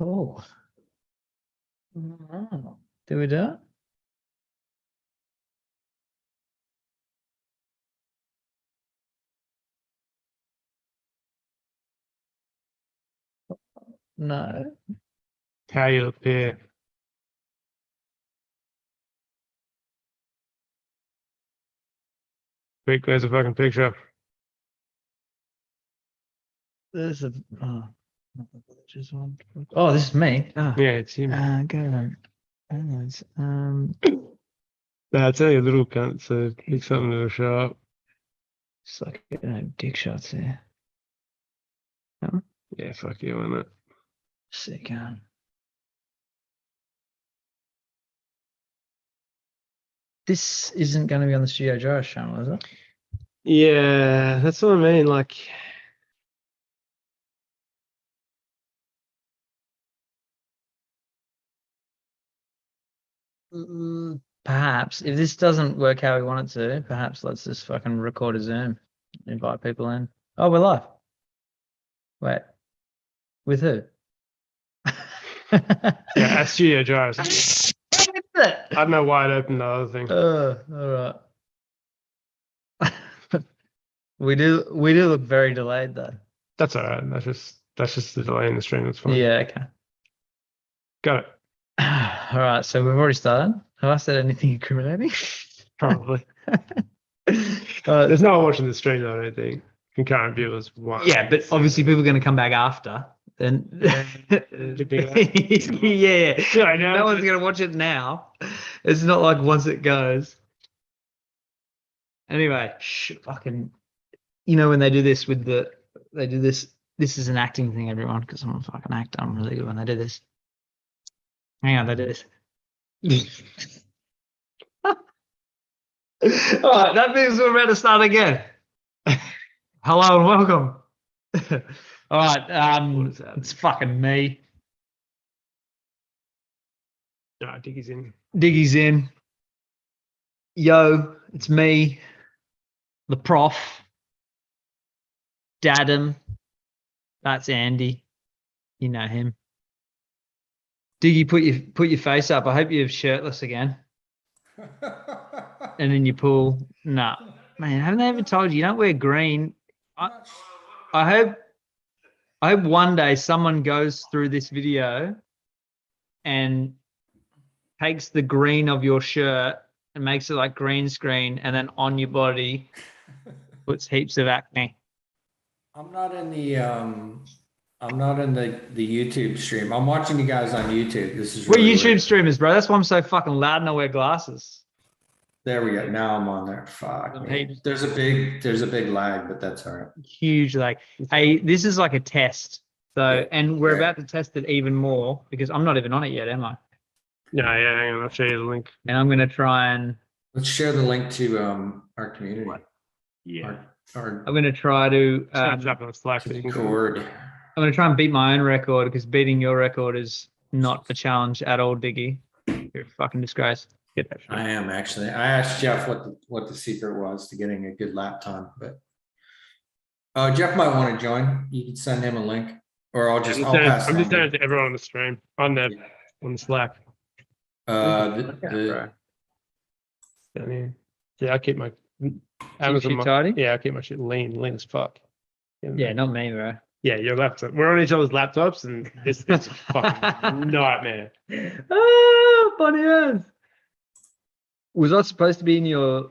Oh. Oh. Did we do it? No. How you appear. Quick, where's the fucking picture? There's a not the villages one. Oh, this is me. Oh. Yeah, it's him. Go on. Anyways, Nah, it's only a little cunt, so pick something that'll show up. it's like dick shots there. Yeah, fuck you on it. Sick. This isn't going to be on the Studio Gyris channel, is it? Yeah, that's what I mean. Like, Perhaps if this doesn't work how we want it to, perhaps let's just fucking record a Zoom, invite people in. Oh, we're live. Wait, with who? yeah, Studio Gyris. I don't know why it opened the other thing. All right. we do look very delayed though. That's all right. That's just the delay in the stream. That's fine. Yeah. Okay. Got it. All right. So we've already started. Have I said anything incriminating? Probably. There's no one watching the stream though, I don't think. Concurrent viewers. Yeah, but obviously people are going to come back after. Then yeah, I know. No one's going to watch it now. It's not like once it goes. Anyway, fucking, when they do this this is an acting thing, everyone, because I'm a fucking actor. I'm really good when they do this. Hang on, they do this. All right, that means we're about to start again. Hello and welcome. All right, it's fucking me. No, Diggy's in. Diggy's in. Yo, it's me, the prof, Dadam. That's Andy. You know him. Diggy, put your face up. I hope you're shirtless again. And then you pull. Nah, man, haven't they ever told you don't wear green? I hope one day someone goes through this video and takes the green of your shirt and makes it like green screen, and then on your body puts heaps of acne. I'm not in the YouTube stream. I'm watching you guys on YouTube. This is really We're YouTube weird. streamers, bro. That's why I'm so fucking loud and I wear glasses. There we go. Now I'm on there. Fuck. Man. There's a big lag, but that's all right. Huge lag. Hey, this is like a test. So, and we're about to test it even more because I'm not even on it yet, am I? No, yeah, hang on, I'll show you the link. And I'm gonna try and let's share the link to our community. Yeah. I'm gonna try to Discord. I'm gonna try and beat my own record because beating your record is not a challenge at all, Diggy. You're a fucking disgrace. Get that shit. I am actually. I asked Geoff what the secret was to getting a good lap time, but Geoff might want to join. You can send him a link, or I'll just I'm just sending it to everyone on the stream on the Slack. The Yeah, I keep my Amazon tidy? Yeah, I keep my shit lean as fuck. Yeah, not me, bro. Yeah, your laptop. We're on each other's laptops, and it's a fucking nightmare. Ah, funny ass. Was I supposed to be in your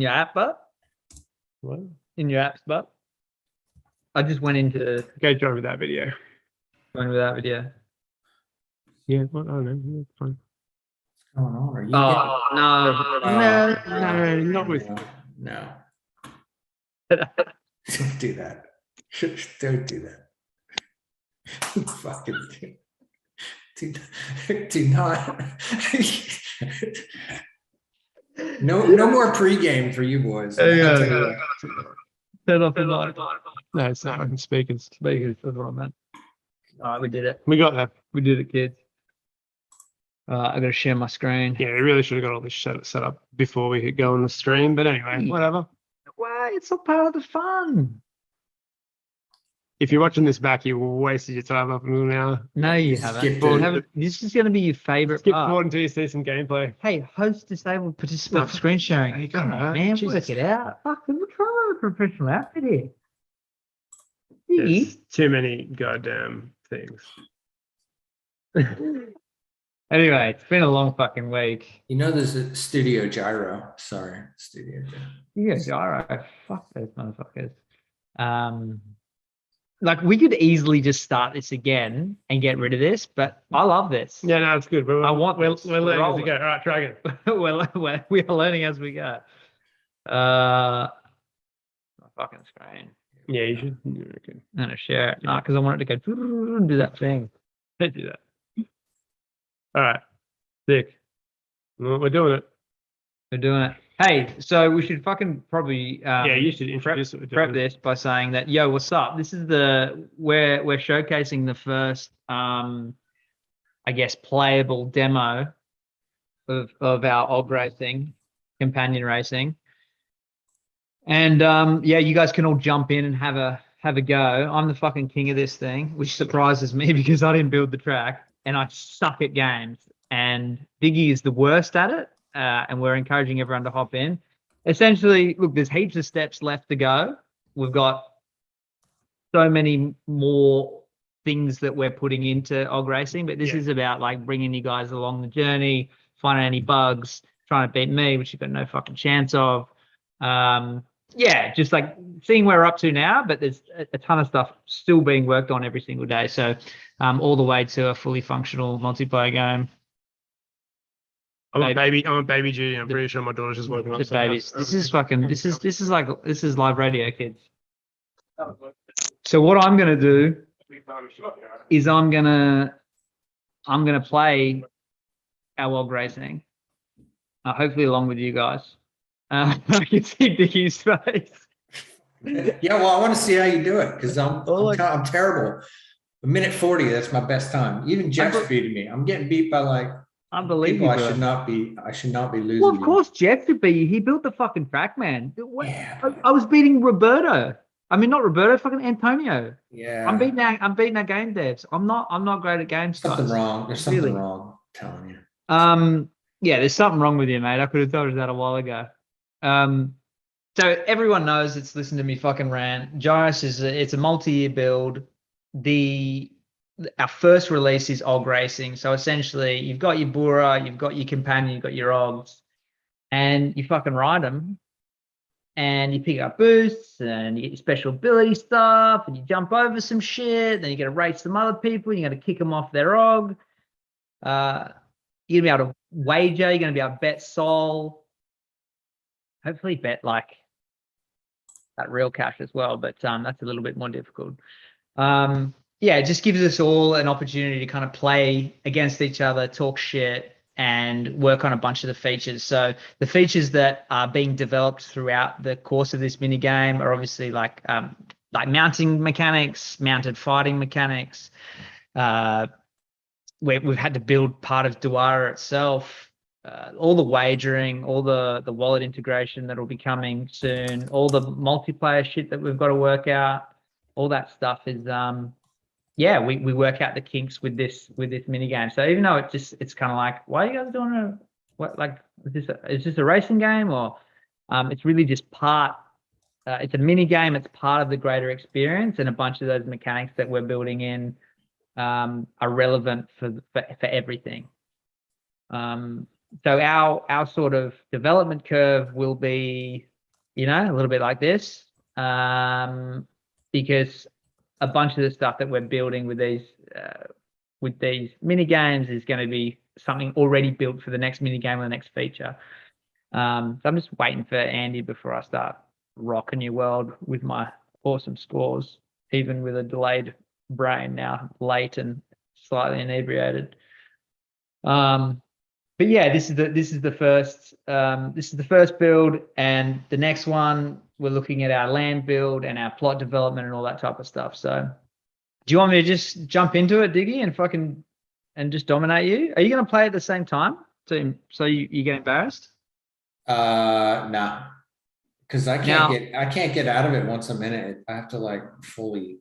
app, but What? in your apps, but I just went into Go join with that video. with that video. Yeah, well, I don't know. It's fine. What's going on? Are you No, not with. No. Don't do that. Don't do that. Fucking do not. No more pregame for you boys. Turn off the light. No, it's not fucking speakers. Speakers, that's what I meant. All right, we did it. We got that. We did it, kids. I gotta share my screen. Yeah, we really should have got all this shit set up before we could go on the stream. But anyway, whatever. Why? It's all part of the fun. if you're watching this back, you wasted your time up until now. No, you Just haven't. skipped You it. haven't. This is going to be your favorite Skip part. forward until you see some gameplay. Hey, host disabled participant No, screen sharing. there you go, Come on, right? man, Jesus. work it out. Fucking, what's wrong with a professional outfit here? There's too many goddamn things. Anyway, it's been a long fucking week. You know, there's a Studio Gyro. Sorry, Studio Gyro. Yeah, Gyro. Fuck those motherfuckers. Like we could easily just start this again and get rid of this, but I love this. Yeah, no, it's good. We're this. learning as we Rolling. go. All right, try again. we are learning as we go. My fucking screen. Yeah, you should. Okay. I'm gonna share it. No, because I want it to go and do that thing. Don't do that. All right, sick. Well, we're doing it. We're doing it. Hey, so we should fucking probably Yeah, you should introduce what we're prep doing. this by saying that, yo, what's up? This is we're showcasing the first I guess playable demo of our og racing, companion racing. And yeah, you guys can all jump in and have a go. I'm the fucking king of this thing, which surprises me because I didn't build the track and I suck at games. And Biggie is the worst at it. And we're encouraging everyone to hop in. Essentially, look, there's heaps of steps left to go. We've got so many more things that we're putting into og racing, but this is about like bringing you guys along the journey, finding any bugs, trying to beat me, which you've got no fucking chance of. Yeah, just like seeing where we're up to now, but there's a ton of stuff still being worked on every single day. So all the way to a fully functional multiplayer game. I'm a baby Judy. I'm pretty sure my daughter's just working on The babies. This is live radio, kids. So what I'm gonna do is I'm gonna play our og racing, hopefully along with you guys. I can see Dickie's face. Yeah, well, I want to see how you do it because I'm terrible. A minute 40, that's my best time. Even Geoff's beating me. I'm getting beat by like Unbelievable. people I should not be losing. Well, of course, Geoff should be. He built the fucking track, man. Yeah. I was beating Roberto. I mean, not Roberto, fucking Antonio. Yeah. I'm beating our game devs. I'm not great at games. Something guys. wrong. There's something wrong. I'm telling you. Yeah, there's something wrong with you, mate. I could have told you that a while ago. So everyone knows it's listened to me fucking rant. Gyris it's a multi-year build. Our first release is og racing. So essentially, you've got your Bura, you've got your companion, you've got your ogs, and you fucking ride them. And you pick up boosts, and you get your special ability stuff, and you jump over some shit. Then you got to race some other people. You got to kick them off their og. You're gonna be able to wager. You're gonna be able to bet Sol. Hopefully, bet like that real cash as well. But that's a little bit more difficult. Yeah, it just gives us all an opportunity to kind of play against each other, talk shit, and work on a bunch of the features. So the features that are being developed throughout the course of this mini game are obviously like mounting mechanics, mounted fighting mechanics. We've had to build part of Dwara itself, all the wagering, all the wallet integration that will be coming soon, all the multiplayer shit that we've got to work out. All that stuff is yeah, we work out the kinks with this mini game. So even though it's kind of like, why are you guys doing is this a racing game, or it's really just part. It's a mini game. It's part of the greater experience, and a bunch of those mechanics that we're building in are relevant for everything. So our sort of development curve will be, a little bit like this, because a bunch of the stuff that we're building with these mini games is going to be something already built for the next mini game or the next feature. So I'm just waiting for Andy before I start rocking your world with my awesome scores, even with a delayed brain now, late and slightly inebriated. But yeah, this is the first build, and the next one we're looking at our land build and our plot development and all that type of stuff. So do you want me to just jump into it, Diggy, and just dominate you? Are you going to play at the same time so you get embarrassed? Nah, because I can't get out of it once I'm in it. I have to like fully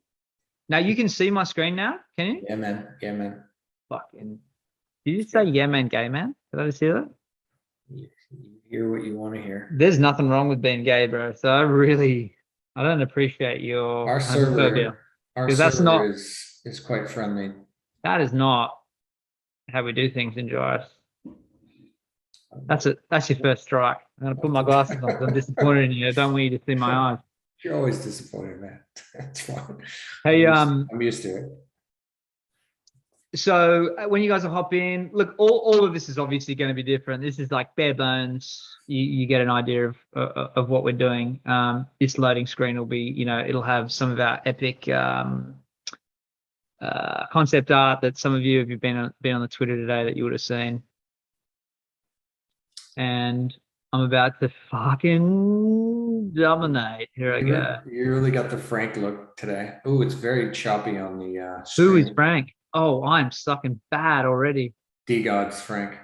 Now you can see my screen now, can you? Yeah, man. Yeah, man. Fucking. Did you say yeah, man, gay man? Did I just hear that? You hear what you want to hear. There's nothing wrong with being gay, bro. So I don't appreciate your Our homophobia. server, our 'Cause that's server not- is quite friendly. That is not how we do things in Gyris. That's your first strike. I'm gonna put my glasses on. 'Cause I'm disappointed in you. I don't want you to see my eyes. You're always disappointed, man. That's fine. Hey, I'm used to it. So when you guys will hop in, look, all of this is obviously going to be different. This is like bare bones. You get an idea of what we're doing. This loading screen will be, it'll have some of our epic concept art that some of you, if you've been on the Twitter today, that you would have seen. And I'm about to fucking dominate. Here I go. You really got the Frank look today. Oh, it's very choppy on the Who is stream. Frank? Oh, I'm sucking bad already. D-God's Frank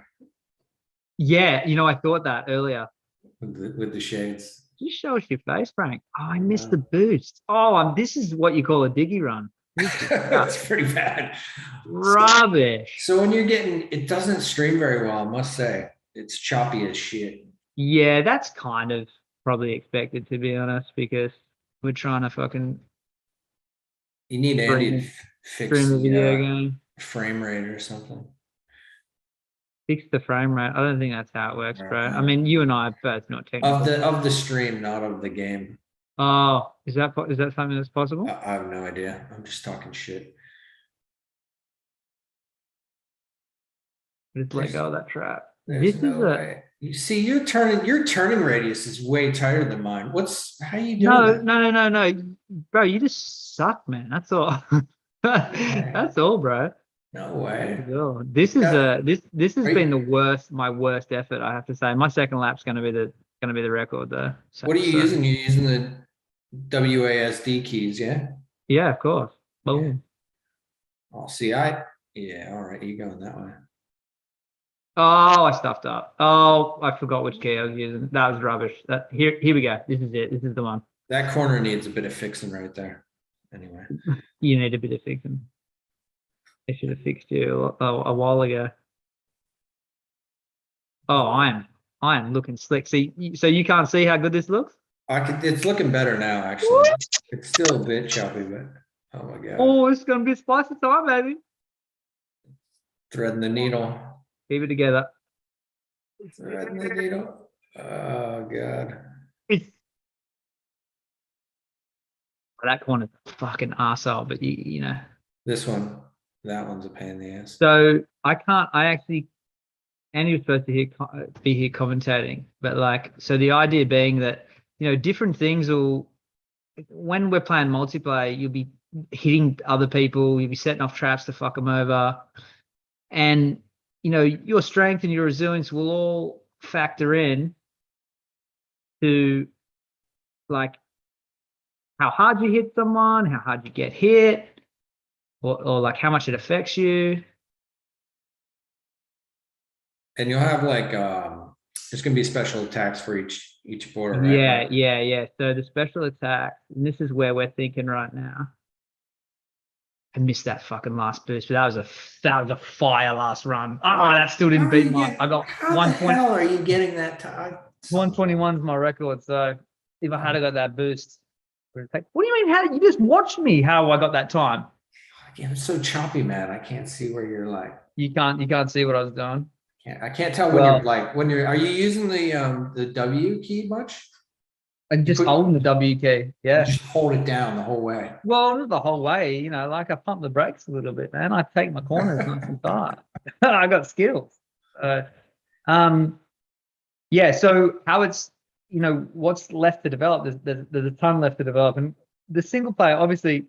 Yeah, I thought that earlier. with the shades. Just show us your face, Frank. Oh, I missed the boost. Oh, this is what you call a diggy run. That's pretty bad. Rubbish. So when you're getting, it doesn't stream very well, I must say. It's choppy as shit. Yeah, that's kind of probably expected, to be honest, because we're trying to fucking You need Andy to fix stream the video the game. frame rate or something. Fix the frame rate. I don't think that's how it works, bro. I mean, you and I are both not technical. Of the stream, not of the game. Oh, is that something that's possible? I have no idea. I'm just talking shit. Just let go of that trap. There's no way. You see, your turning radius is way tighter than mine. How you doing? No, bro. You just suck, man. That's all. That's all, bro. No way. This has been my worst effort, I have to say. My second lap's gonna be the record though. So, what are you using? You're using the WASD keys, yeah? Yeah, of course. Boom. Yeah. Oh, see, all right, you going that way. Oh, I stuffed up. Oh, I forgot which key I was using. That was rubbish. Here we go. This is it. This is the one. That corner needs a bit of fixing right there. Anyway. You need a bit of fixing. I should have fixed you a while ago. Oh, I am looking slick. See, so you can't see how good this looks? It's looking better now, actually. What? It's still a bit choppy, but oh my god. Oh, it's gonna be spicy time, baby. Threading the needle. Keep it together. Threading the needle. Oh god. That corner's a fucking arsehole, but you know. That one's a pain in the ass. So Andy was supposed to be here commentating, but so the idea being that, different things when we're playing multiplayer, you'll be hitting other people, you'll be setting off traps to fuck them over. And, your strength and your resilience will all factor in to how hard you hit someone, how hard you get hit, or how much it affects you. And you'll have there's gonna be special attacks for each border, right? Yeah. So the special attacks, and this is where we're thinking right now. I missed that fucking last boost, but that was a fire last run. Oh, that still didn't beat mine. I got 1 point. How are you getting that time? 121 is my record. So if I had got that boost, what do you mean? How you just watched me? How I got that time? Yeah, it's so choppy, man. I can't see where you're You can't see what I was doing. I can't tell when you're. Are you using the W key much? I'm just holding the W key. Yeah. You just hold it down the whole way. Well, not the whole way. I pump the brakes a little bit, man. I take my corners nice and tight. I got skills. Yeah. So how it's what's left to develop? There's a ton left to develop, and the single player, obviously,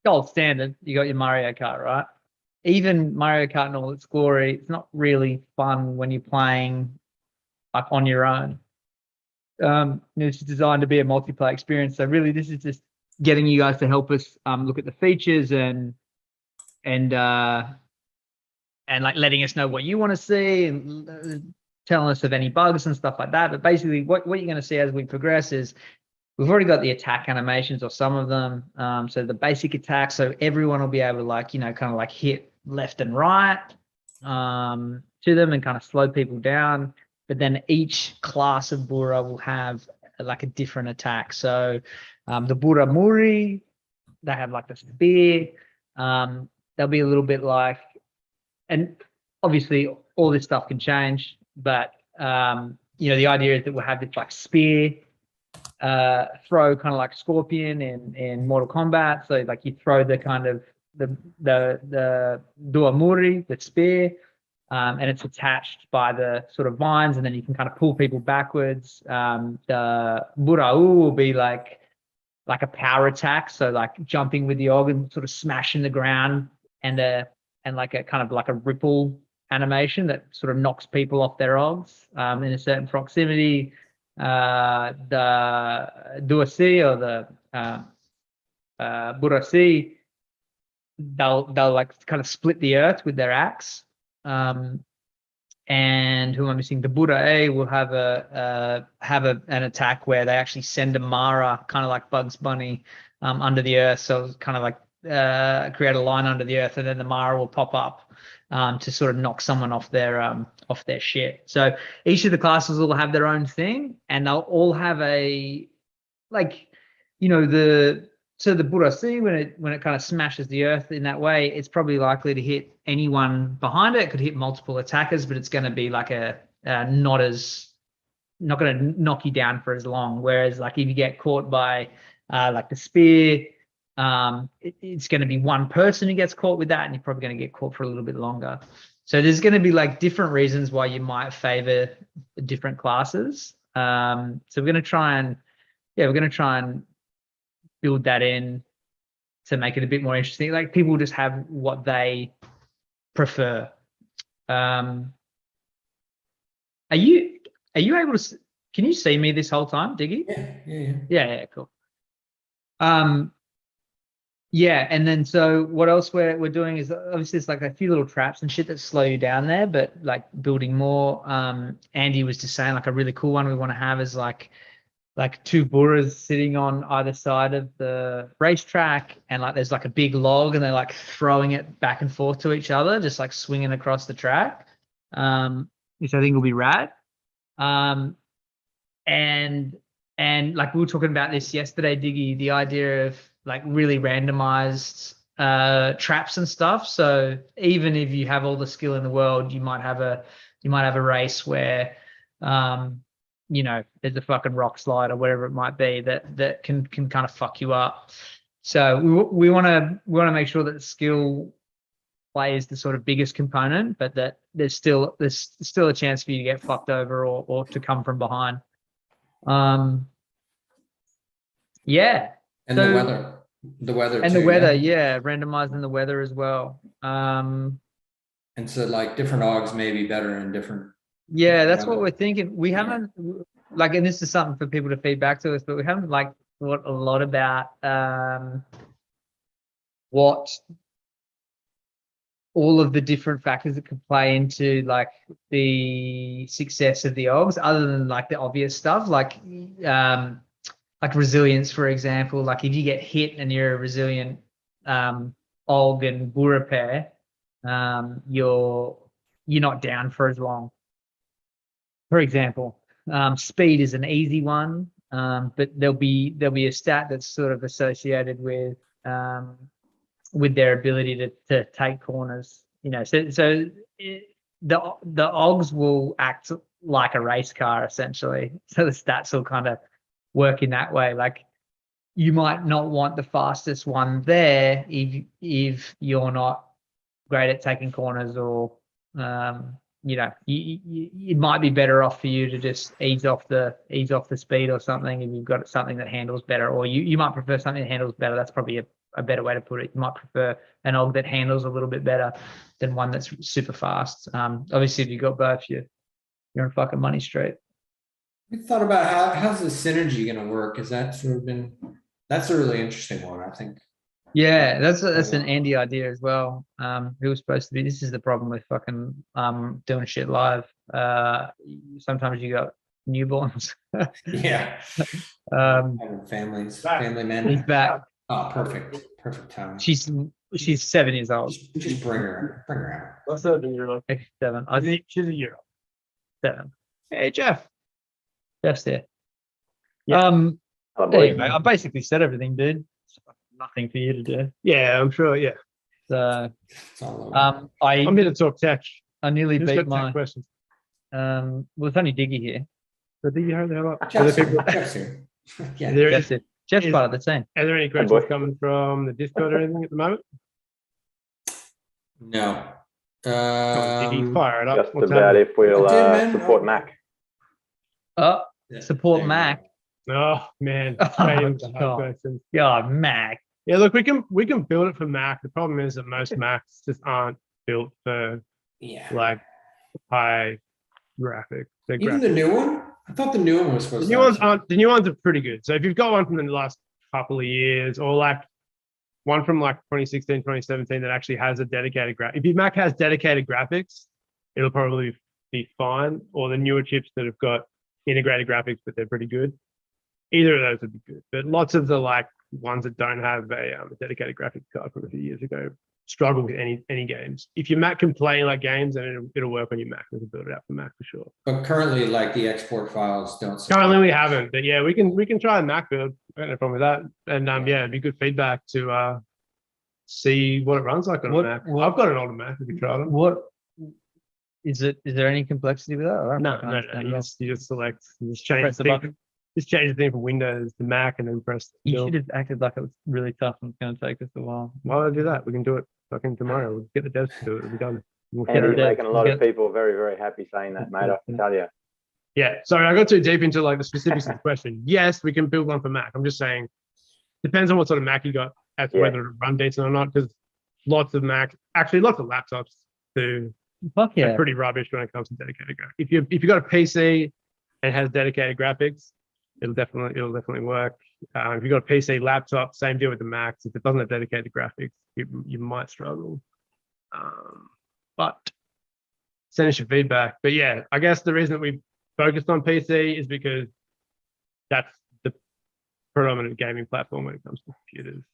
gold standard. You got your Mario Kart, right? Even Mario Kart in all its glory, it's not really fun when you're playing on your own. It's designed to be a multiplayer experience. So really, this is just getting you guys to help us look at the features and letting us know what you want to see and telling us of any bugs and stuff like that. But basically, what you're going to see as we progress is we've already got the attack animations or some of them. So the basic attack, so everyone will be able to like, kind of like hit left and right to them and kind of slow people down. But then each class of Bura will have like a different attack. So the Bura Muri, they have like the spear. They'll be a little bit like, and obviously all this stuff can change, but the idea is that we'll have this like spear throw, kind of like Scorpion in Mortal Kombat. So like you throw the kind of the Dua Muri, the spear, and it's attached by the sort of vines, and then you can kind of pull people backwards. The Burau will be like a power attack, so like jumping with the Og and sort of smashing the ground, and like a kind of like a ripple animation that sort of knocks people off their Ogs in a certain proximity. The Duasi or the Burasi, they'll like kind of split the earth with their axe. And who am I missing? The Buddha will have an attack where they actually send a Mara, kind of like Bugs Bunny, under the earth. So it's kind of like create a line under the earth, and then the Mara will pop up to sort of knock someone off their shit. So each of the classes will have their own thing, and they'll all have a so the Burasi, when it kind of smashes the earth in that way, it's probably likely to hit anyone behind it. It could hit multiple attackers, but it's going to be like not going to knock you down for as long. Whereas like if you get caught by like the spear, it's going to be one person who gets caught with that, and you're probably going to get caught for a little bit longer. So there's going to be like different reasons why you might favor different classes. So we're going to try and build that in to make it a bit more interesting. Like people just have what they prefer. Are you able to? Can you see me this whole time, Diggy? Yeah. Cool. Yeah, and then so what else we're doing is obviously it's like a few little traps and shit that slow you down there, but like building more. Andy was just saying like a really cool one we want to have is like two Buras sitting on either side of the racetrack, and like there's like a big log, and they're like throwing it back and forth to each other, just like swinging across the track, which I think will be rad. And like we were talking about this yesterday, Diggy, the idea of like really randomized traps and stuff. So even if you have all the skill in the world, you might have a race where there's a fucking rock slide or whatever it might be that can kind of fuck you up. So we want to make sure that the skill play is the sort of biggest component, but that there's still a chance for you to get fucked over or to come from behind. Yeah. And the weather and too, the weather, yeah, randomizing the weather as well. And so like different Ogs may be better in different. Yeah, that's what we're thinking. We haven't like, and this is something for people to feed back to us, but we haven't like thought a lot about what all of the different factors that could play into like the success of the Ogs, other than like the obvious stuff, like resilience, for example. Like if you get hit and you're a resilient Og and Bura pair, you're not down for as long. For example, speed is an easy one, but there'll be a stat that's sort of associated with their ability to take corners. So the Ogs will act like a race car essentially. So the stats will kind of work in that way. Like you might not want the fastest one there if you're not great at taking corners, or it might be better off for you to just ease off the speed or something if you've got something that handles better, or you might prefer something that handles better. That's probably a better way to put it. You might prefer an Og that handles a little bit better than one that's super fast. Obviously, if you've got both, you're in fucking money straight. We thought about how's the synergy going to work? Is that that's a really interesting one, I think. Yeah, that's an Andy idea as well. Who was supposed to be? This is the problem with fucking doing shit live. Sometimes you got newborns. Yeah. Um, Having family he's man. back. Oh, perfect time. She's 7 years old. Just bring her out. What's that in your life? 7. I think She's a year old. 7. Hey, Geoff. Jeff's there. Yeah. Hello, boys. Anyway, I basically said everything, dude. Nothing for you to do. Yeah, I'm sure. Yeah. So, It's all over. I'm here to talk tech. I nearly Who's beat got tech my. questions? Well, it's only Diggy here. So did you hear the hell up? Jeff's here. Yeah. Jeff's it. Jeff's part of the team. Are there any questions coming from the Discord or anything at the moment? No. Diggy, fire it up. Just What's about happening? if we'll I did, man. support Mac. Oh, support There you Mac. Oh man, Oh, straight into the God. hard questions. God, Mac. Yeah, look, we can build it for Mac. The problem is that most Macs just aren't built for Yeah. like high graphics. They're Even the new one? I thought the new one was supposed The to. new ones are pretty good. So if you've got one from the last couple of years, or like one from like 2016, 2017 that actually has a dedicated if your Mac has dedicated graphics, it'll probably be fine. Or the newer chips that have got integrated graphics, but they're pretty good. Either of those would be good. But lots of the like ones that don't have a dedicated graphics card from a few years ago struggle with any games. If your Mac can play like games, then it'll work on your Mac. We can build it out for Mac for sure. But currently, like the export files don't. Currently, we haven't, but yeah, we can try a Mac build. I got no problem with that. And yeah, it'd be good feedback to see what it runs like on a Mac. I've got an older Mac. We can try it. What is it? Is there any complexity with that? I don't No. fucking understand You that. just select, you just Press change the the button. thing. Just change the thing from Windows to Mac, and then press. You build. should have acted like it was really tough and it's going to take us a while. Why would I do that? We can do it fucking tomorrow. We'll get the devs to do it. It'll be done. We'll And get you're it. making a lot of Get- people very, very happy saying that, mate. I can tell you. Yeah. Sorry, I got too deep into like the specifics of the question. Yes, we can build one for Mac. I'm just saying, depends on what sort of Mac you got as to Yeah. whether it'll run decent or not. Because lots of laptops do Fuck are yeah. pretty rubbish when it comes to dedicated graphics. If you got a PC and has dedicated graphics, it'll definitely work. If you got a PC laptop, same deal with the Macs. If it doesn't have dedicated graphics, you might struggle. But send us your feedback. But yeah, I guess the reason that we focused on PC is because that's the predominant gaming platform when it comes to computers.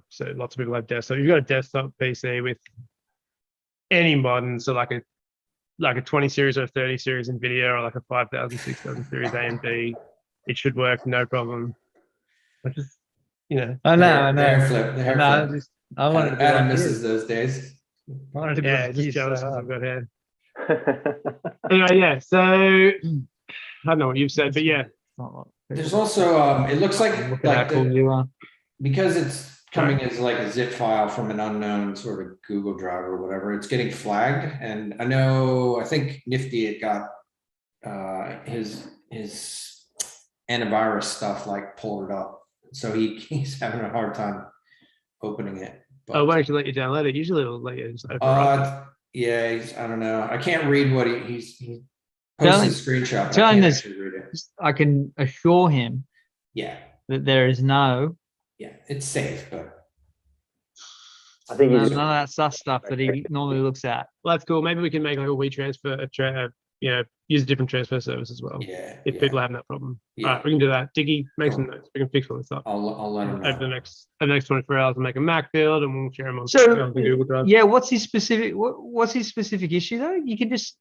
So lots of people have desktop. You've got a desktop PC with any modern, so like a 20 series or a 30 series NVIDIA, or like a 5000, 6000 series AMD, it should work no problem. I just, I know. The hair flip. The hair No, flip. I wanted to be Adam like misses you. those days. I wanted to be yeah, like just you jealous so because hard. I've got hair. Anyway, yeah. So I don't know what you've said, but yeah, There's also it looks like Look at how cool the, you are. because it's coming as like a zip file from an unknown sort of Google Drive or whatever, it's getting flagged. And I think Nifty it got his antivirus stuff like pulled it up. So he's having a hard time opening it. But, I won't actually let you download it. Usually it'll let you just override. yeah, I don't know. I can't read what he's Tell posted a him- screenshot. but tell I him can't this- actually read it. I can assure him Yeah, that there is no it's safe, but I think none he's of that sus stuff that he normally looks at. Well, that's cool. Maybe we can make like a WeTransfer, use a different transfer service as well. yeah. If yeah, people are having that problem. yeah. All right, we can do that. Diggy, make some notes. We can fix all this up I'll let him know. over the next 24 hours and make a Mac build, and we'll share them on So- the Google Drive. Yeah, what's his specific issue though? You can just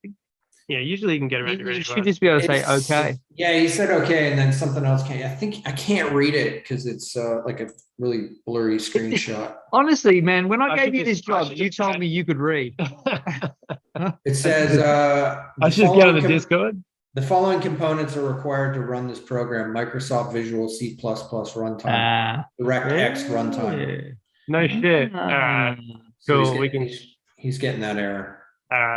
Yeah, usually you can get around you, it. you should just be able to say It's- okay. Yeah, he said okay, and then something else came. I think I can't read it because it's like a really blurry screenshot. Honestly, man, when I I gave should you this just- I job, should you just told check. me you could read. It says I should just get on the Discord. The following components are required to run this program: Microsoft Visual C++ runtime, Ah, DirectX runtime. No shit. Ah. So Cool. he's getting that error.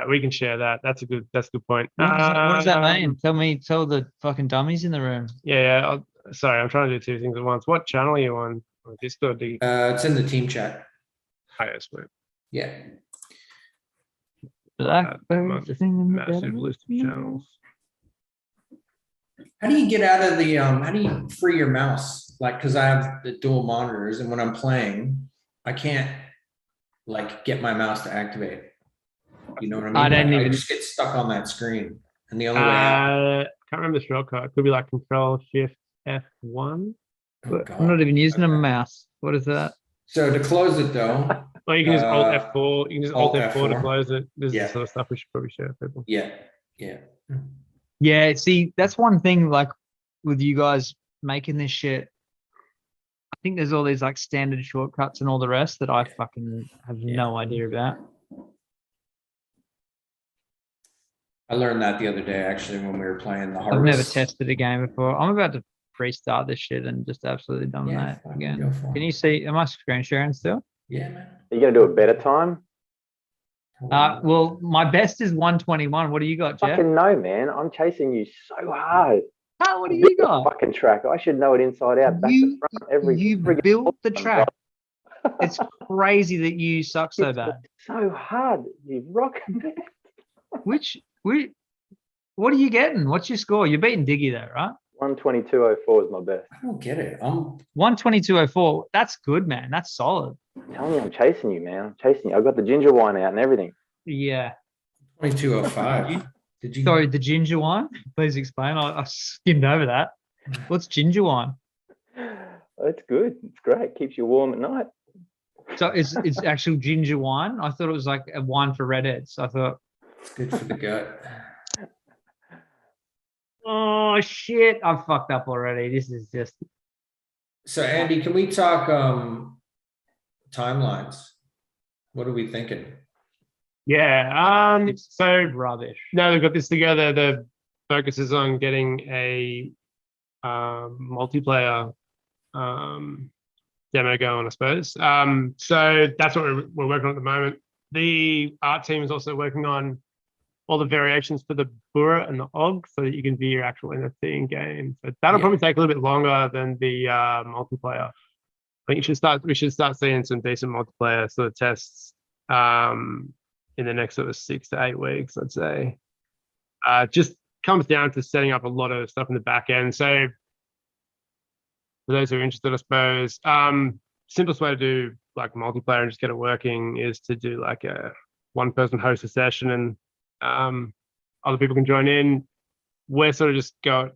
We can share that. That's a good point. What does that mean? Tell the fucking dummies in the room. Yeah. Sorry, I'm trying to do two things at once. What channel are you on Discord? Diggy? It's in the team chat. Sweet. Yeah. Blackbird singing the Massive devil. list of channels. How do you get out of the how do you free your mouse? Like, because I have the dual monitors, and when I'm playing, I can't like get my mouse to activate. You know what I mean? I don't Like, even- just get stuck on that screen. And the only way out. Can't remember the shortcut. It could be like Control Shift F1. Oh, I'm not God. even using a Okay. mouse. What is that? So to close it though, Or you can just Alt Uh, F4. You can just Alt Alt F4 to F4. close it. This is Yeah. the sort of stuff we should probably share with people. yeah, yeah. Yeah, see, that's one thing, like with you guys making this shit. I think there's all these like standard shortcuts and all the rest that I fucking have no idea about. I learned that the other day actually when we were playing the Harvest. I've never tested a game before. I'm about to restart this shit and just absolutely dominate fucking again. go for it. Can you see? Am I screen sharing still? Yeah, man. Are you going to do a better time? Well, my best is 121. What do you got, Geoff? Fucking no, man. I'm chasing you so hard. Oh, what do you got? Fucking track. I should know it inside out, back to front, every You friggin' built the time, track. It's crazy that you suck so It's bad. so hard. You rock, man. What are you getting? What's your score? You're beating Diggy though, right? 122.04 is my best. I don't get it. 122.04. That's good, man. That's solid. I'm telling you, I'm chasing you, man. I'm chasing you. I got the ginger wine out and everything. Yeah. 2205. Did you? Sorry, the ginger wine. Please explain. I skimmed over that. What's ginger wine? It's good. It's great. Keeps you warm at night. So it's actual ginger wine. I thought it was like a wine for redheads. I thought, It's good for the gut. oh shit, I've fucked up already. This is just So Andy, can we talk timelines? What are we thinking? Yeah. So rubbish. now they've got this together. The focus is on getting a multiplayer demo going, I suppose. So that's what we're working on at the moment. The art team is also working on all the variations for the Bura and the Og, so that you can view your actual NFT in game. So that'll probably take a little bit longer than the multiplayer. I think we should start seeing some decent multiplayer sort of tests in the next sort of 6 to 8 weeks, I'd say. Just comes down to setting up a lot of stuff in the back end. So for those who are interested, I suppose, simplest way to do like multiplayer and just get it working is to do like a one-person host a session and other people can join in. We're sort of just go,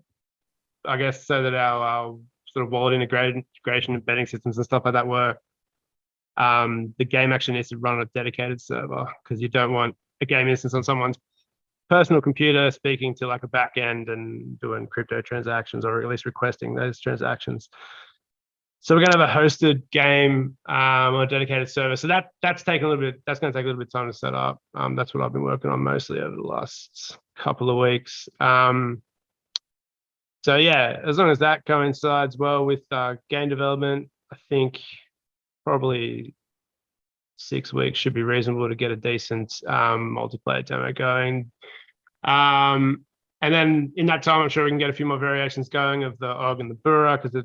I guess, so that our sort of wallet integration and betting systems and stuff like that work. The game actually needs to run on a dedicated server because you don't want a game instance on someone's personal computer speaking to like a back end and doing crypto transactions or at least requesting those transactions. So we're going to have a hosted game on a dedicated server. So that's going to take a little bit of time to set up. That's what I've been working on mostly over the last couple of weeks. So yeah, as long as that coincides well with game development, I think probably 6 weeks should be reasonable to get a decent multiplayer demo going. And then in that time, I'm sure we can get a few more variations going of the Og and the Bura because the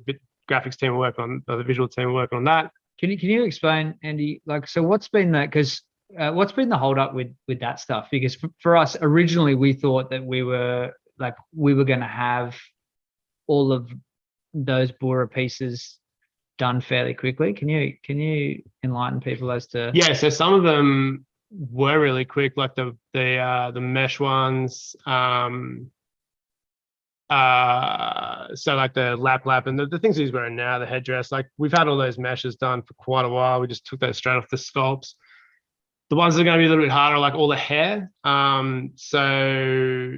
graphics team will work on, or the visual team will work on that. Can you explain, Andy? Like, so what's been that? Because what's been the hold up with that stuff? Because for us originally, we thought that we were going to have all of those Bura pieces done fairly quickly. Can you enlighten people as to? Yeah, so some of them were really quick, like the mesh ones. So like the lap and the things he's wearing now, the headdress, like we've had all those meshes done for quite a while. We just took those straight off the sculpts. The ones that are going to be a little bit harder, like all the hair. So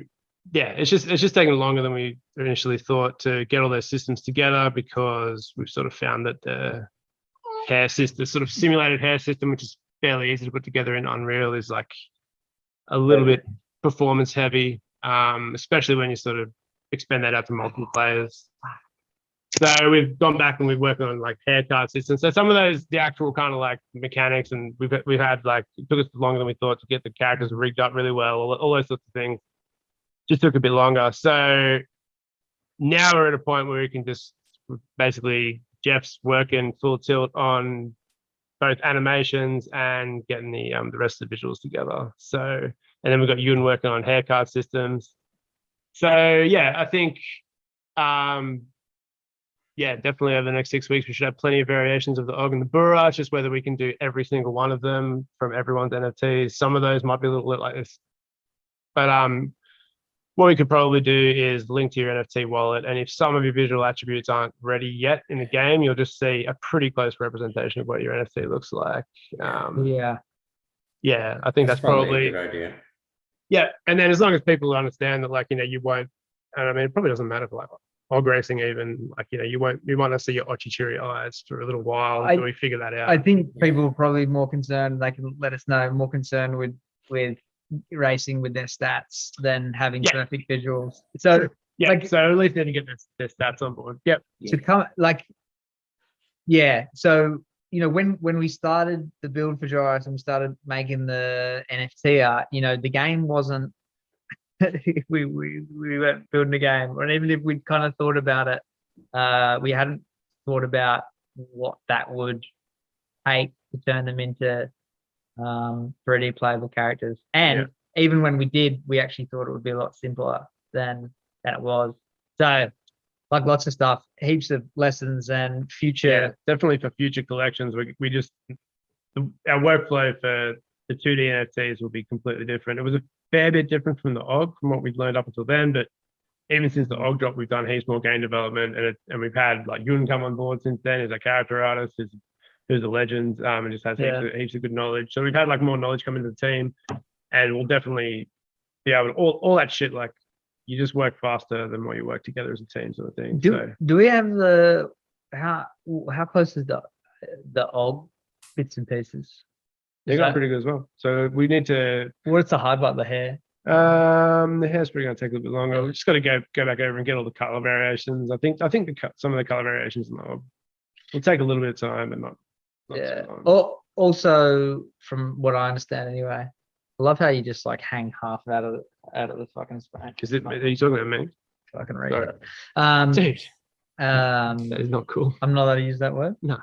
yeah, it's just taking longer than we initially thought to get all those systems together because we've sort of found that the hair system, the sort of simulated hair system, which is fairly easy to put together in Unreal, is like a little bit performance heavy, especially when you sort of expand that out to multiple players. So we've gone back and we've worked on like haircut systems. So some of those, the actual kind of like mechanics, and we've had like, it took us longer than we thought to get the characters rigged up really well, all those sorts of things. Just took a bit longer. So now we're at a point where we can just basically, Geoff's working full tilt on both animations and getting the rest of the visuals together. So, and then we've got Ewan working on haircut systems. So yeah, I think, yeah, definitely over the next 6 weeks, we should have plenty of variations of the Og and the Bura. It's just whether we can do every single one of them from everyone's NFTs. Some of those might be a little bit like this, but what we could probably do is link to your NFT wallet, and if some of your visual attributes aren't ready yet in the game, you'll just see a pretty close representation of what your NFT looks like. Yeah. Yeah, I think that's probably a good idea. Yeah, and then as long as people understand that, like, you won't, and I mean, it probably doesn't matter for like hog racing even, like, you might not see your Ochichiri eyes for a little while until we figure that out. I think people are probably more concerned, they can let us know, more concerned with racing with their stats than having perfect visuals. So yeah, like, so at least then you get their stats on board. Yep. To come like, yeah. So when we started the build for Gyris and we started making the NFT art, the game wasn't. we weren't building a game, or even if we'd kind of thought about it, we hadn't thought about what that would take to turn them into 3D playable characters. And even when we did, we actually thought it would be a lot simpler than it was. So, like, lots of stuff, heaps of lessons and future. Yeah, definitely for future collections. We just, our workflow for the 2D NFTs will be completely different. It was a fair bit different from the OG, from what we've learned up until then, but even since the OG drop, we've done heaps more game development, and we've had like Yun come on board since then as a character artist, who's a legend, and just has heaps of good knowledge. So we've had like more knowledge come into the team, and we'll definitely be able to all that shit. Like, you just work faster than what you work together as a team, sort of thing. Do we have how close is the OG bits and pieces? They got pretty good as well. So we need to. What's the hard about the hair? The hair's probably going to take a little bit longer. We've just got to go back over and get all the color variations. I think some of the color variations will take a little bit of time, but not so long. Also, from what I understand anyway, I love how you just like hang half out of the fucking span. Are you talking about me? Fucking read Sorry. it. Dude. That is not cool. I'm not allowed to use that word. No,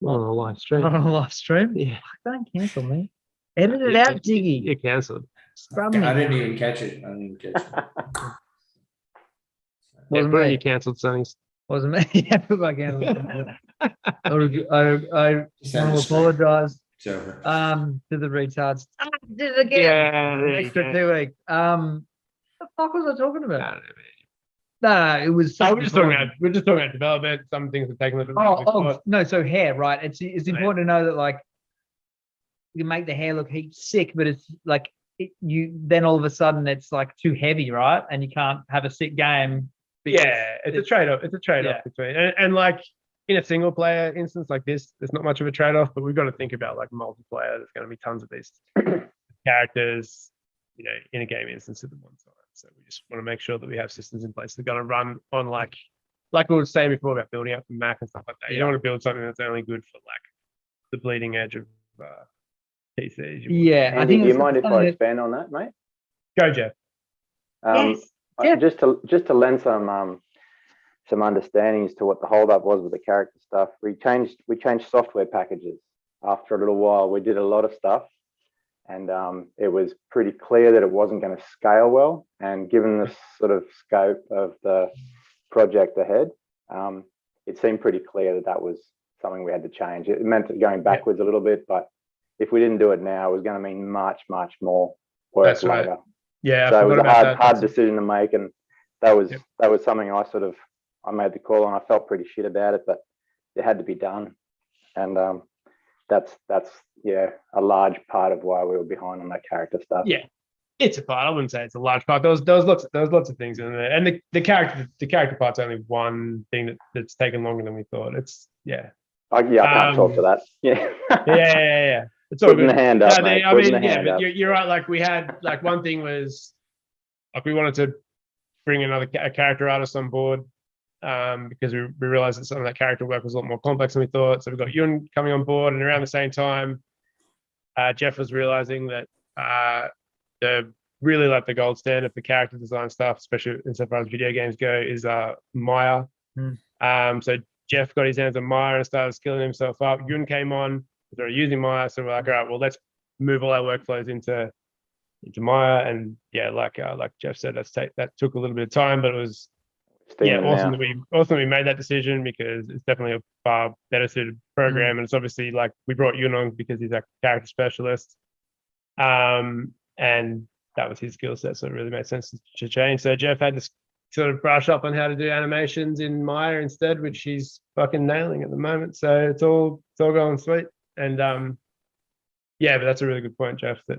not on a live stream. Not on a live stream. Yeah. Don't cancel me. Edit it out, Diggy. You're cancelled. I didn't even catch it. Wasn't me. You cancelled, Sonny. Wasn't me. Yeah, put my cancelled. I want to apologise to the retards. I did it again. Yeah, extra 2 weeks. The fuck was I talking about? No, it was. We're just talking about development. Some things have taken a little bit. Oh no, so hair, right? It's important to know that, like, you can make the hair look heaps sick, but it's like then all of a sudden it's like too heavy, right? And you can't have a sick game. Yeah, it's a trade-off. It's a trade-off between and like in a single player instance like this, there's not much of a trade-off, but we've got to think about like multiplayer. There's going to be tons of these characters, in a game instance at the one time. So we just want to make sure that we have systems in place that are going to run on like we were saying before about building up the Mac and stuff like that. You don't want to build something that's only good for like the bleeding edge of PCs. Yeah, Andy, do you mind if I expand on that, mate? Go, Geoff. Yes. Just to lend some understanding as to what the holdup was with the character stuff. We changed software packages after a little while. We did a lot of stuff, and it was pretty clear that it wasn't going to scale well. And given the sort of scope of the project ahead, it seemed pretty clear that was something we had to change. It meant going backwards a little bit, but if we didn't do it now, it was going to mean much more work. That's right. later. Yeah, so it was a hard decision to make, and that was something I made the call on. I felt pretty shit about it, but it had to be done, and that's a large part of why we were behind on that character stuff. Yeah, it's a part. I wouldn't say it's a large part. There was lots of things in there, and the character part's only one thing that's taken longer than we thought. I can't talk to that. Yeah. Yeah. It's all Putting good. the hand up, mate. But you're right. Like, we had like one thing was like we wanted to bring a character artist on board because we realized that some of that character work was a lot more complex than we thought. So we got Yun coming on board, and around the same time, Geoff was realizing that really like the gold standard for character design stuff, especially insofar as video games go, is Maya. So Geoff got his hands on Maya and started skilling himself up. Yun came on. They're using Maya, so we're like, all right, well, let's move all our workflows into Maya. And like Geoff said, that took a little bit of time, but it was awesome that we made that decision, because it's definitely a far better suited program. And it's obviously like we brought Yun on because he's a character specialist, and that was his skill set, so it really made sense to change. So Geoff had to sort of brush up on how to do animations in Maya instead, which he's fucking nailing at the moment. So it's all going sweet. And yeah, but that's a really good point, Geoff. That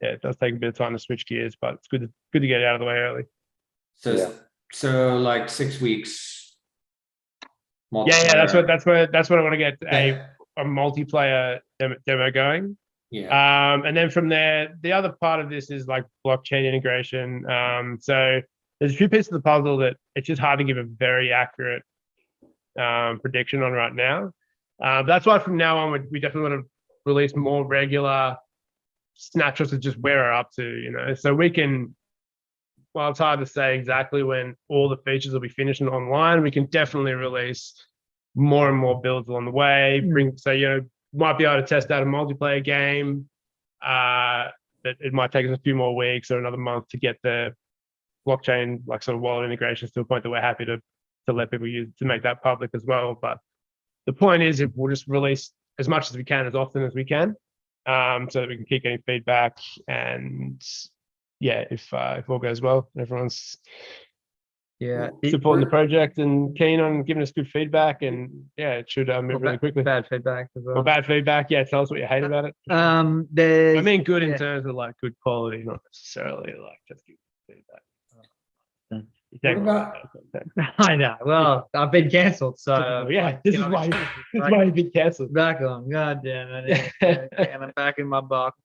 it does take a bit of time to switch gears, but it's good to get it out of the way early. So Yeah. so like 6 weeks. Yeah, that's what I want to get Yeah. a multiplayer demo going. Yeah. And then from there, the other part of this is like blockchain integration. So there's a few pieces of the puzzle that it's just hard to give a very accurate prediction on right now. That's why from now on, we definitely want to release more regular snapshots of just where we're up to, you know, so we can, well, it's hard to say exactly when all the features will be finished and online. We can definitely release more and more builds along the way. So, you know, might be able to test out a multiplayer game. That it might take us a few more weeks or another month to get the blockchain, like sort of wallet integrations to a point that we're happy to let people use to make that public as well. But the point is, if we'll just release as much as we can, as often as we can, so that we can keep getting feedback. And yeah, if all goes well, everyone's supporting the project and keen on giving us good feedback, and yeah, it should move really quickly. Bad feedback as well. Or bad feedback, yeah. Tell us what you hate about it. There's, I mean, good in terms of like good quality, not necessarily like just good feedback. What about I know. Well, I've been cancelled, so yeah, this is why you've been cancelled. back on. God damn it! And I'm back in my box.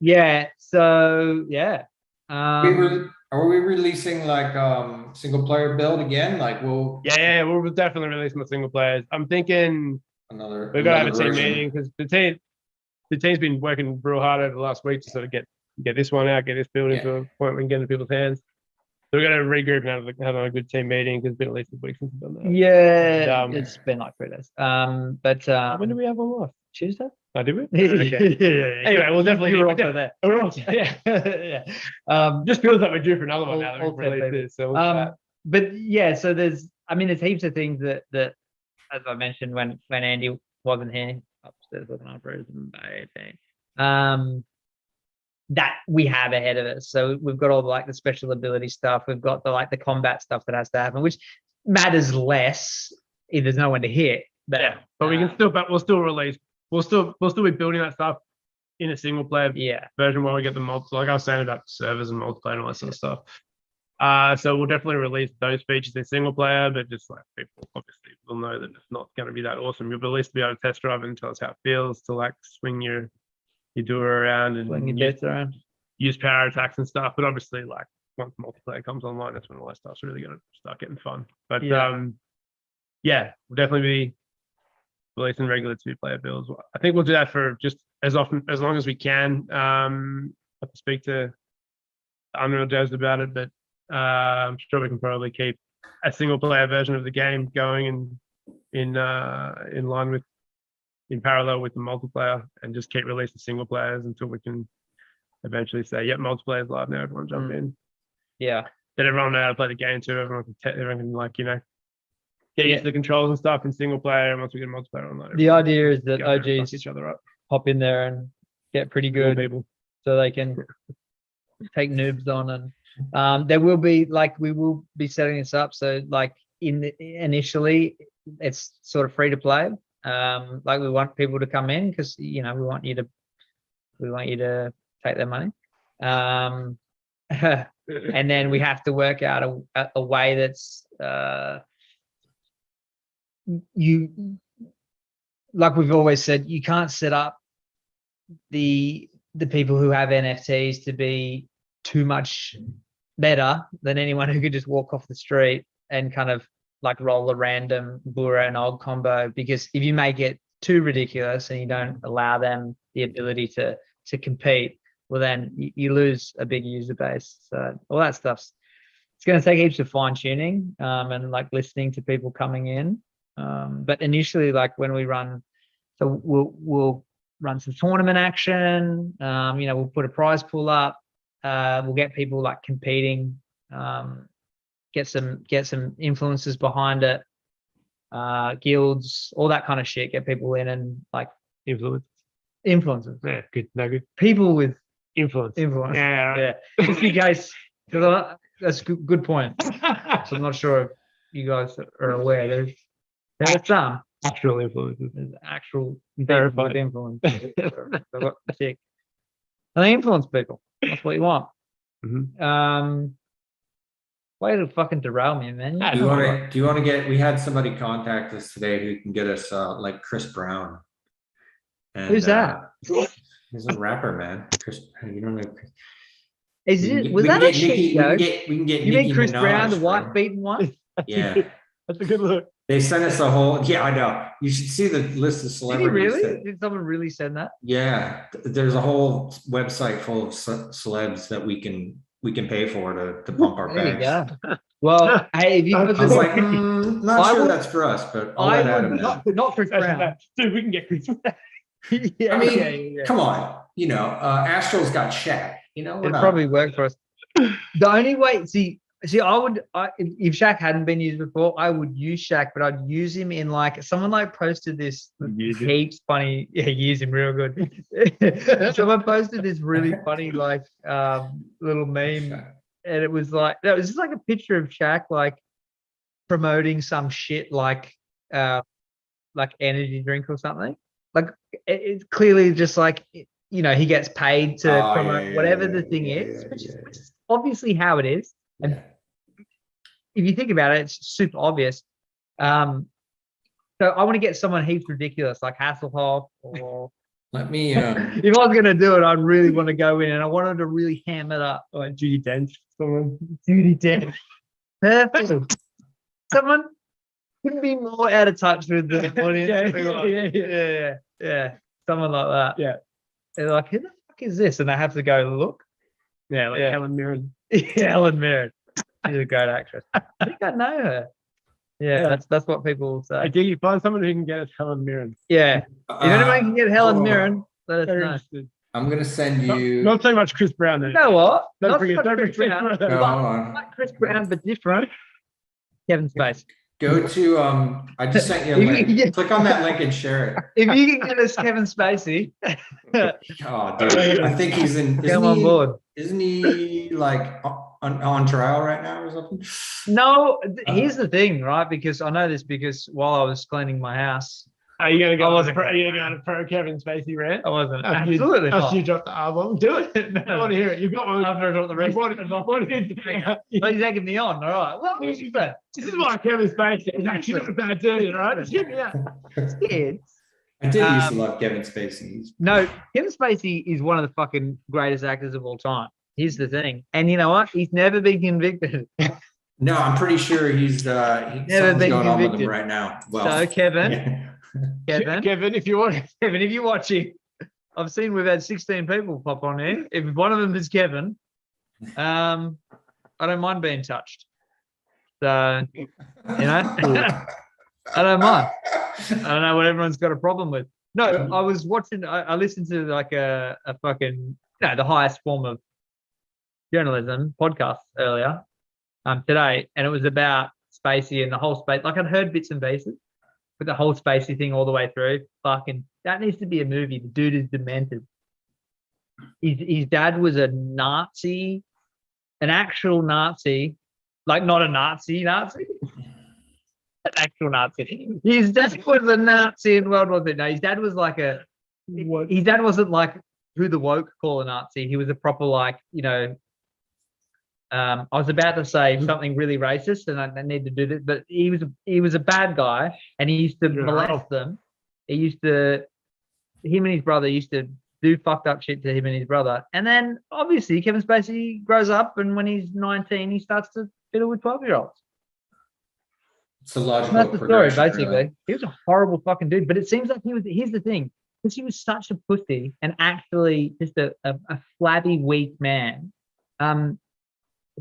Yeah. So yeah. are we releasing like single player build again? Like Yeah, we'll definitely release more single players. I'm thinking we're gonna have a team meeting because the team's been working real hard over the last week to sort of get this one out, get this build into a point we can get into people's hands. So we're gonna regroup and have a good team meeting because it's been at least a week since we've done that. Yeah, And, it's been like 3 days. But when do we have one last? Tuesday? Oh, did we? Okay. Yeah. Anyway, we'll definitely You were also there. We're also, yeah. Yeah. Just feels like we're due for another one now that All we've released this. So but yeah, so there's heaps of things that as I mentioned when Andy wasn't here upstairs looking after his baby, that we have ahead of us. So we've got all the special ability stuff. We've got the combat stuff that has to happen, which matters less if there's no one to hit. But yeah, but we can still, but we'll still release. We'll still be building that stuff in a single player version while we get the multiplayer. Like I was saying about servers and multiplayer and all that sort of stuff. So we'll definitely release those features in single player, but just like people obviously will know that it's not going to be that awesome. You'll at least be able to test drive it and tell us how it feels to swing your doer around and swing your bits around, use power attacks and stuff. But obviously, once multiplayer comes online, that's when all that stuff's really going to start getting fun. But yeah, we'll definitely be releasing regular 2-player builds. I think we'll do that for just as long as we can. I have to speak to Unreal devs about it, but I'm sure we can probably keep a single player version of the game going in line with, in parallel with the multiplayer, and just keep releasing single players until we can eventually say, yep, multiplayer's live now, everyone jump in. Yeah. Then everyone know how to play the game too. Everyone can get used to the controls and stuff in single player, and once we get multiplayer online. The idea is that OGs each other up, hop in there and get pretty good people, so they can take noobs on. And there will be we will be setting this up so initially it's sort of free to play. We want people to come in because we want you to take their money. And then we have to work out a way that's like we've always said, you can't set up the people who have NFTs to be too much better than anyone who could just walk off the street and kind of roll a random Bura and old combo, because if you make it too ridiculous and you don't allow them the ability to compete, well then you lose a big user base. So all that stuff's, it's going to take heaps of fine tuning and listening to people coming in. But initially, when we run, so we'll run some tournament action. We'll put a prize pool up. We'll get people competing. Get some influencers behind it. Guilds, all that kind of shit. Get people in and influencers. Yeah, good. No good. People with Influence. Influence. Yeah. Yeah. Just in case, because that's good point. So I'm not sure if you guys are aware. There's some Actual influences. there's actual people Verified. with influence. They've got the tick. And they influence people. That's what you want. Mhm. Way to fucking derail me, man. Yeah, Do you want to get, we had somebody contact us today who can get us like Chris Brown. And, Who's that? He's a rapper, man. Chris, you don't know. Was We that can a get Nicki, shit show? we can get You Nicki mean Chris Minaj, Brown, the bro. wife beaten one? Yeah. That's a good look. They sent us a whole, yeah, I know. You should see the list of Did he celebrities. really? Did someone really send that? Yeah, there's a whole website full of celebs that we can pay for to pump our There you bags. go. Well, hey, if you I put I was this, like, not I sure would- that's for us, but I'll I let Adam would know. not Chris Brown. Dude, we can get Chris Brown. Yeah, I mean, yeah. come on, Astros got Shaq. We're It'd not- probably work for us. The only way, see, if Shaq hadn't been used before, I would use Shaq, but I'd use him in like someone like posted this Use him. heaps funny. Yeah, use him real good. Someone posted this really funny like little meme, and it was just like a picture of Shaq like promoting some shit like energy drink or something. Like it's clearly just like he gets paid to promote whatever the thing is, which is obviously how it is. And if you think about it, it's super obvious. So I want to get someone heaps ridiculous like Hasselhoff or Let me. if I was going to do it, I'd really want to go in and I wanted to really ham it up. Like Judy Dench, someone. Judy Dench. Perfect. Someone couldn't be more out of touch with the audience. Yeah. Someone like that. Yeah. They're like, who the fuck is this? And they have to go look. Yeah, like Yeah. Helen Mirren. Helen Mirren. She's a great actress. I think I know her. Yeah. That's what people will I say. think you find someone who can get us Helen Mirren. Yeah. If anyone can get Helen Mirren, let us Very know. interested. I'm gonna send Not, you. not so much Chris Brown then. You know what? Don't Not forget, so don't much forget Chris Chris Brown, No, Brown. hold on. like Chris Brown, but different. Kevin Spacey. Go to I just sent you a link. Click on that link and share If you can get us Kevin Spacey, it. Oh, dude, I think he's in. come on board. Isn't he like on trial right now or something? No, here's the thing, right? Because I know this because while I was cleaning my house, Are you gonna go? I wasn't- Are you gonna go on a pro Kevin Spacey rant? I wasn't After absolutely After you not. drop the album, do it. No. I want to hear it. You've got one. After I dropped the rest, This he's egging me on. All right. Well, who's that? is why Kevin Spacey is actually not a bad dude, all right? Just hear me out. Scared. I did used to love Kevin Spacey. No, Kevin Spacey is one of the fucking greatest actors of all time. Here's the thing, and you know what? He's never been convicted. No, I'm pretty sure he's Never something's been going on with him convicted. right now. Well, So Kevin, Kevin, if you want. Kevin, if you're watching, I've seen we've had 16 people pop on here. If one of them is Kevin, I don't mind being touched. So, I don't mind. I don't know what everyone's got a problem with. No, I was watching, I listened to like a fucking, the highest form of journalism podcast earlier today, and it was about Spacey and the whole space. Like I'd heard bits and pieces, but the whole Spacey thing all the way through, fucking, that needs to be a movie. The dude is demented. His dad was a Nazi, an actual Nazi, like not a Nazi, an actual Nazi. His dad was a Nazi in World War II. No, his dad was like his dad wasn't like who the woke call a Nazi. He was a proper like, I was about to say something really racist, and I need to do this, but he was a bad guy, and he used to molest them. Him and his brother used to do fucked up shit to him and his brother. And then obviously Kevin Spacey grows up, and when he's 19, he starts to fiddle with 12-year-olds. it's a logical. And that's the story, progression, basically. really. He was a horrible fucking dude, but it seems like here's the thing, because he was such a pussy and actually just a flabby, weak man.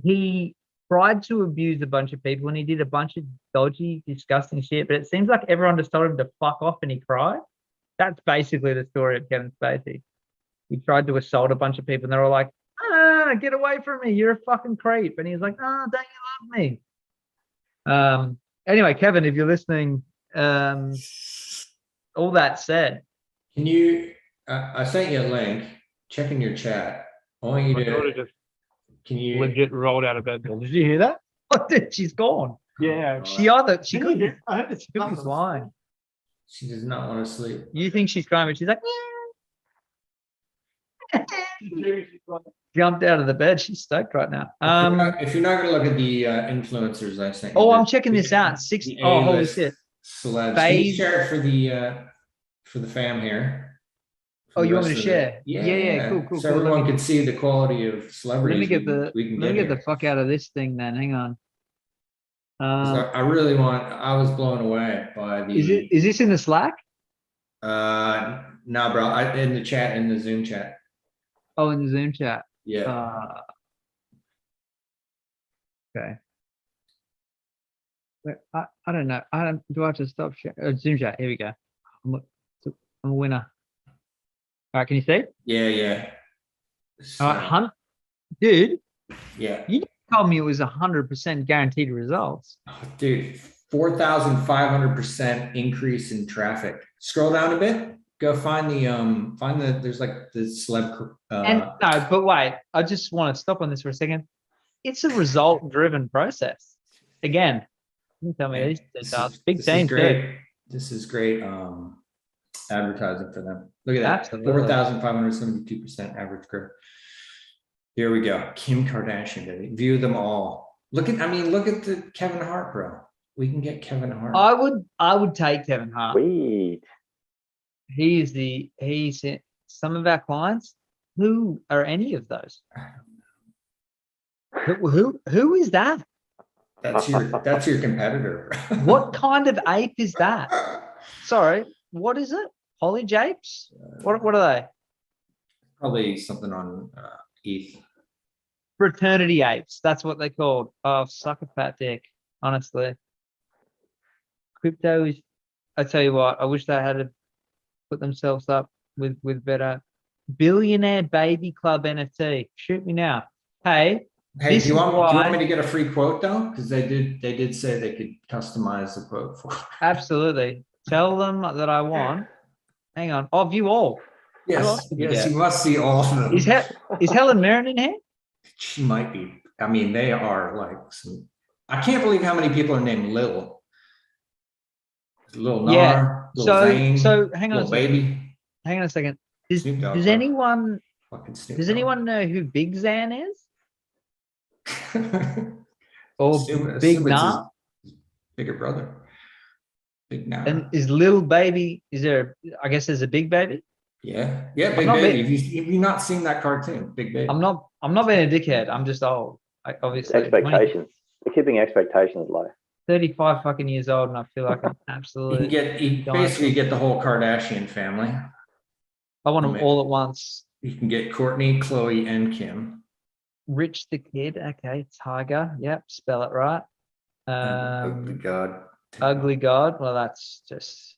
He tried to abuse a bunch of people, and he did a bunch of dodgy, disgusting shit, but it seems like everyone just told him to fuck off, and he cried. That's basically the story of Kevin Spacey. He tried to assault a bunch of people, and they were like, get away from me, you're a fucking creep. And he's like, don't you love me? Anyway, Kevin, if you're listening, all that said, Can you? I sent you a link. Check in your chat. want you My daughter to, just can you, legit rolled out of bed. Did you hear that? What did she's gone? Yeah. She could I heard this. I'm lying. she does not want to sleep. You think she's crying, but she's like, jumped out of the bed. She's stoked right now. If you're not going to look at the influencers I sent you. Oh, the- I'm checking this out. the Oh, holy A-list shit. Celebs. Can you Phase- share it for the fam here? Oh, For the you want me rest to of share? Yeah, cool. So Let everyone me- can see the quality of celebrities. Let me get the we can let me get the here. fuck out of this thing then. Hang on. 'Cause I really I was blown away by the. Is this in the Slack? No, bro. In the chat, in the Zoom chat. Oh, in the Zoom chat. Yeah. Okay. Wait, I don't know. Do I have to stop share? Zoom chat. Here we go. I'm a winner. All right, can you see? Yeah. All right, Hunt, dude. Yeah. You told me it was 100% guaranteed results. Oh, dude, 4,500% increase in traffic. Scroll down a bit. Go find the there's like the celeb. And no, but wait, I just want to stop on this for a second. It's a result-driven process. Again, you can tell me these details. Big team too. This is great advertising for them. Look at that. Absolutely. 4,572% average growth. Here we go. Kim Kardashian, baby. View them all. Look at the Kevin Hart, bro. We can get Kevin Hart. I would take Kevin Hart. Sweet. He's some of our clients. Who are any of those? Who is that? That's your competitor. What kind of ape is that? Sorry, what is it? Holly japes? What are they? Probably something on ETH. Fraternity apes. That's what they're called. Oh, suck a fat dick. Honestly, crypto is. I tell you what. I wish they had to put themselves up with better. Billionaire Baby Club NFT. Shoot me now. Hey, Hey, this do you is want me to get a free quote though? Because they did say they could customize the quote for. absolutely. Tell them that I want. Hang on. Oh, view all. Yes, Yeah. you must see all of them. Is Helen Mirren in here? She might be. I mean, they are like some. I can't believe how many people are named Lil. Lil Nar, Yeah. Lil So Zane, hang on Lil a second. Baby. Hang on a second. Does Snoop Dogg, does bro. anyone Fucking Snoop does Dogg. anyone know who Big Zan is? Or Assume Big it's Nah? his bigger brother. Big Nah. And is Little Baby? Is there? I guess there's a Big Baby. Yeah, Big not Baby. Have you not seen that cartoon, Big Baby? I'm not being a dickhead. I'm just old. Obviously, Expectations. We're keeping expectations low. 35 fucking years old, and I feel like I'm You can absolutely. basically get the whole Kardashian family. I want them all at once. You can get Courtney, Chloe, and Kim. Rich the Kid. Okay, Tiger. Yep, spell it right. Oh God. Ugly God. Well, that's just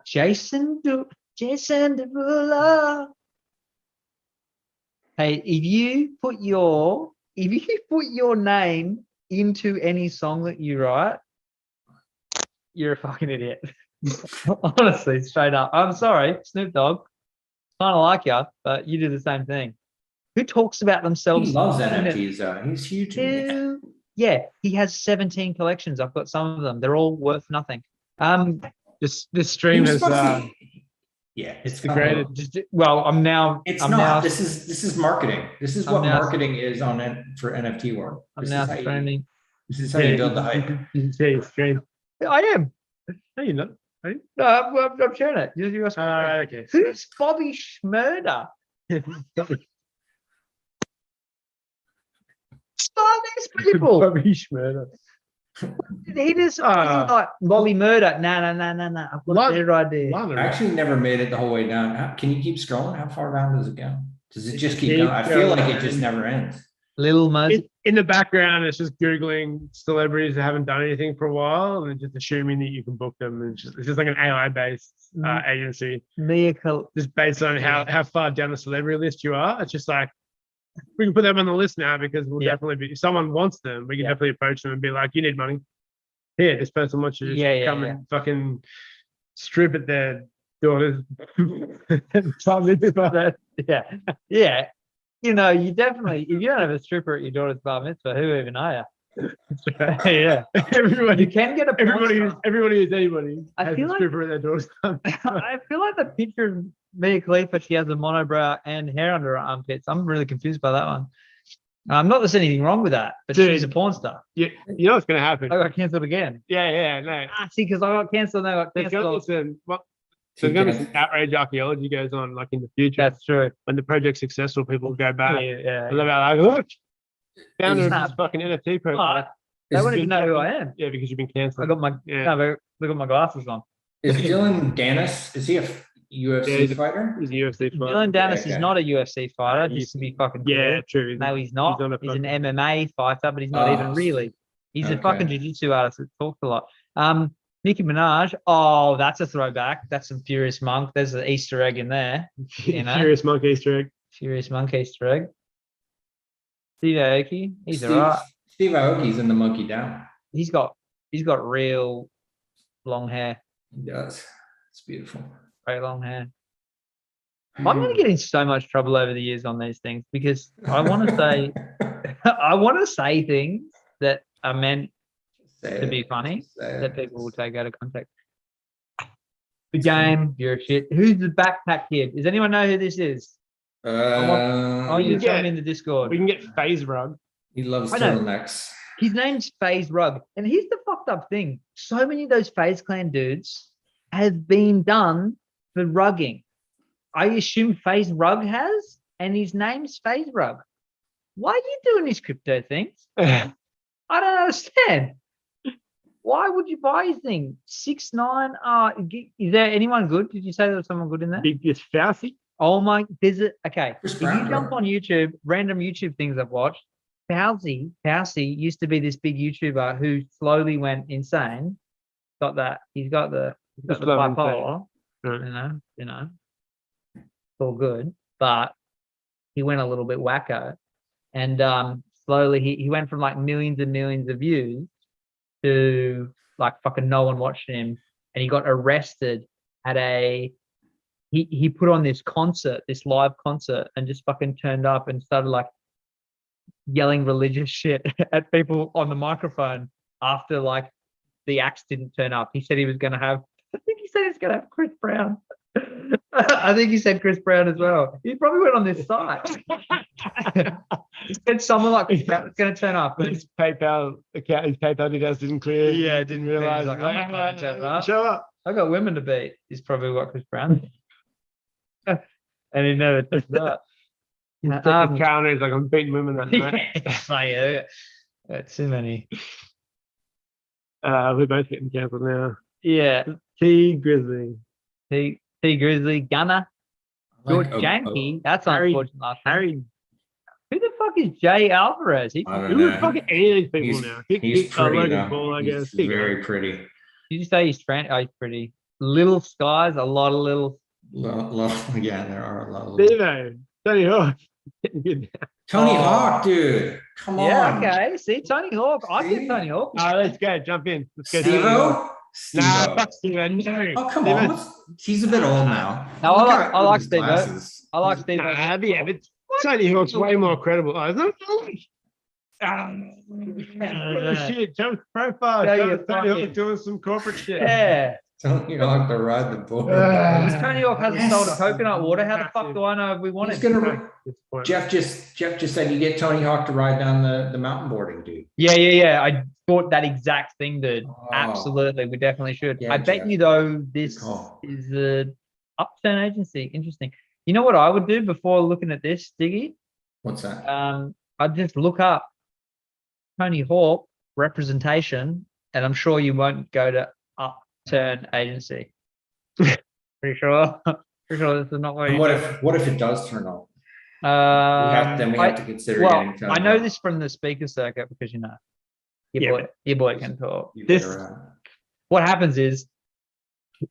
Jason Derulo. Hey, if you put your name into any song that you write, you're a fucking idiot. Honestly, straight up. I'm sorry, Snoop Dogg. Kind of like you, but you do the same thing. Who talks about themselves? He loves NFTs though. He's huge. Yeah, he has 17 collections. I've got some of them. They're all worth nothing. This stream has Yeah, it's degraded. Well, I'm now. It's I'm not. now, This is marketing. This is I'm what now- marketing is for NFT world. I'm This now is how you- streaming. This is how you build the hype. You see his stream. I am. No, you're not. Are you? No, I'm sharing it. You're Okay. Who's Bobby Schmurder? Start these people. Bobby Schmurder. He just like Bobby Murder. No. I've got a better idea. I actually never made it the whole way down. Can you keep scrolling? How far down does it go? Does it just keep going? I feel like it just never ends. Little Moses. In the background, it's just Googling celebrities that haven't done anything for a while and then just assuming that you can book them. And it's just like an AI-based agency. Just based on how far down the celebrity list you are. It's just like, we can put them on the list now because we'll definitely be, if someone wants them, we can definitely approach them and be like, you need money. Here, this person wants you to come and fucking strip at their daughters. Yeah. You know, you definitely, if you don't have a stripper at your daughter's bar mitzvah, who even are you? Yeah. Everybody, You can get a everybody, porn who's, everybody who's anybody I has feel a like- stripper at their daughter's bar. I feel like the picture of Mia Khalifa, she has a monobrow and hair under her armpits. I'm really confused by that one. Not there's anything wrong with that, but Dude. she's a porn star. You know what's gonna happen? I got cancelled again. Yeah, no. See, because I got cancelled, I got There's gonna be cancelled. there's gonna be some outrage archaeology goes on like in the future. That's true. When the project's successful, people will go back. Yeah. And they'll be like, look, founder of Snap. this fucking NFT project. Oh, they won't even know who I am. Yeah, because you've been I cancelled. got my Yeah. no, but look at my glasses on. Is Dylan Dennis, is he a UFC Yeah, he's a- fighter? He's a UFC fighter. Dylan Dennis okay. is not a UFC fighter, He- just to be fucking Yeah, clear. true. No, he's not. He's not a He's an fucking- MMA fighter, but he's not even Oh, really. He's a okay. fucking jiu-jitsu artist that talks a lot. Nicki Minaj. Oh, that's a throwback. That's some Furious Monk. There's an Easter egg in there. You know? Furious Monk Easter egg. Furious Monk Easter egg. Steve Aoki. He's alright. Steve Aoki's in the Monkey Down. He's got real long hair. He does. It's beautiful. Very long hair. I'm gonna get in so much trouble over the years on these things because I want to say I want to say things that are meant to be funny that people will take out of context. The game, you're a shit. Who's the backpack kid? Does anyone know who this is? Oh, you can tell get- me in the Discord. We can get phase rug. He loves I know. turtlenecks. His name's FaZe Rug. And here's the fucked up thing. So many of those FaZe Clan dudes have been done for rugging. I assume FaZe Rug has, and his name's FaZe Rug. Why are you doing these crypto things? I don't understand. Why would you buy his thing? 6'9". Is there anyone good? Did you say there was someone good in there? Biggest Fousey. Oh my, there's a okay. Chris If you Brown, jump bro. on YouTube, random YouTube things I've watched, Fousey used to be this big YouTuber who slowly went insane. He's got the Slowly bipolar, Right. you know, it's all good, but he went a little bit wacko, and slowly he went from like millions and millions of views to like fucking no one watched him, and he got arrested at he put on this live concert, and just fucking turned up and started like yelling religious shit at people on the microphone after like the acts didn't turn up. He said he was going to have, I think he said he was going to have Chris Brown. I think he said Chris Brown as well. He probably went on this site. He said someone like Chris Brown was going to turn up. But his PayPal account, his PayPal details didn't clear. Yeah, didn't realize. Like, I'm not fucking turning up. Show up. I got women to beat is probably what Chris Brown. And he never took that. His calendar is like, I'm beating women that night. Too many. We're both getting cancelled now. Yeah. T Grizzly. T Grizzly, Gunner, George Janky. That's Harry- unfortunate. Last name. Harry, Who the fuck is Jay Alvarez? He, I don't who know. is fucking any of these people He's- now? He's pretty Logan though. Paul, I He's guess. very pretty. did you say he's he's pretty? Little skies, a lot of little. Yeah, there are a lot of little. Devo, Tony Hawk. Getting good now. Tony Oh. Hawk, dude. Come Yeah, on. okay. See, Tony Hawk. I See? get Tony Hawk. All right, let's go. Jump in. Let's go. Tony Hawk. Steve-O? Nah, Steve-O. fuck Steve-O. No. Oh, come Steve-O. on. He's a bit old now. No, Look I at like his Steve-O. glasses. I like Steve. Nah, yeah, but Tony Hawk's way more credible. Oh, it's not shit. Jump profile. Yeah, Tony you Hawk fucking- doing some corporate shit. Yeah. Tony Hawk to ride the boat. Because Tony Hawk hasn't Yes. sold a coconut water. How the fuck do I know if we want He's it? gonna. Jeff just said you get Tony Hawk to ride down the mountain boarding, dude. Yeah. I thought that exact thing, dude. Oh. Absolutely. We definitely should. Yeah, I bet Jeff. you though, this call. is a upturn agency. Interesting. You know what I would do before looking at this, Diggy? What's that? I'd just look up Tony Hawk representation, and I'm sure you won't go to upturn agency. Pretty sure. Pretty sure this is not what And you what if it does turn on? We I- have to consider well, getting Tony I know Hawk. this from the speaker circuit because your Yeah, boy can talk. You This better, what happens is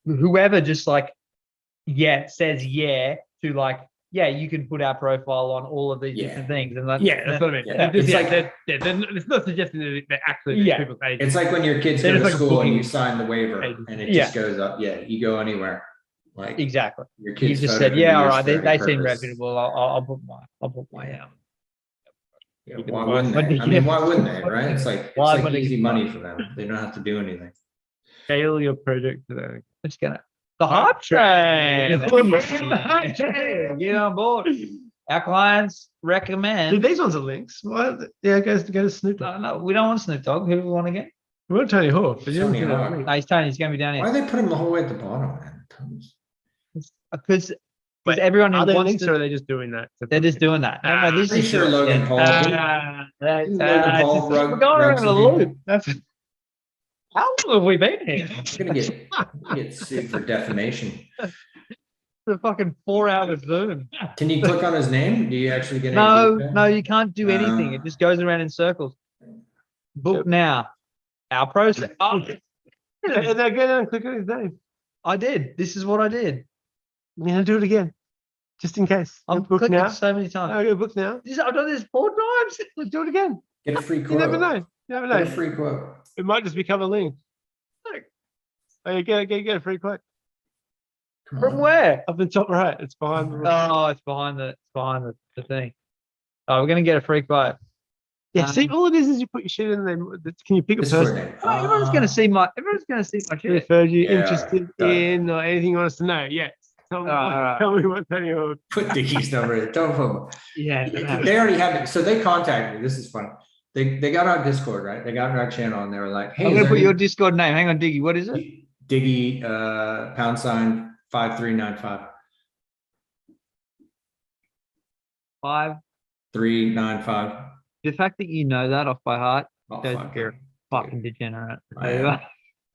whoever just like says to like you can put our profile on all of these Yeah. different things, and Yeah, that's what I mean. Yeah. It's It's like like- it's not suggesting that they're actually Yeah. people's ages. It's like when your kids They're go to just like school and booking you sign the waiver agency. and it Yeah. just goes up. Yeah, you go anywhere. Like Exactly. your You kids' just photo said, can be yeah, all used right. for They any seem purpose. reputable. I'll put my Yeah, You can why buy wouldn't something. they? I mean, why wouldn't they? Right? It's Why like would they easy get money for them. They don't have to do anything. Scale your project today. Just gonna the hype train. Get on board. Our clients recommend. Dude, these ones are links. What? Yeah, go to Snoop Dogg. No, we don't want Snoop Dogg. Who do we want to get? We want Tony Hawk. But you Tony haven't Hawk. put a No, he's Tony. He's going to be down Why here. they put them the whole way at the bottom, man? Because Wait, everyone Are who they wants links to, or are they just doing that? they're just doing that. No, this Pretty is sure Logan Paul. Logan Paul we're going rug around some a people. loop. That's how long have we been here? I'm gonna get sued for defamation. The fucking 4 hour Zoom. Can you click on his name? Do you actually get any No, feedback? no, you can't do anything. It just goes around in circles. Book Yep. now. Our process. Oh, And they're going to click on his name. I did. This is what I did. I'm going to do it again. Just in case. I've Book clicked now. it so many times. I'm going to book now. I've done this 4 times. Let's do it again. Get a free quote. You never know. You never Get a know. free quote. It might just become a link. Look. Oh, you get a free quote. Come From on. where? Up in top right. It's behind the Oh, it's behind the thing. Oh, we're gonna get a free quote. Yeah, see, all it is you put your shit in there. Can you pick a Discord person? name. Everyone's gonna see my. Everyone's gonna see my shit. Referred you Yeah, interested done. in or anything you want us to know? Yes. Tell me, Alright. tell me what Tony Hawk. Put Dickie's number in. Don't put. Yeah. They already had it. So they contacted me. This is fun. They got our Discord, right? They got our channel and they were like, hey, I'm is gonna there put your any- Discord name. Hang on, Diggy. What is it? Diggy # 5395. 395. The fact that you know that off by heart, Oh, Don't fuck care. it. fucking degenerate. I am.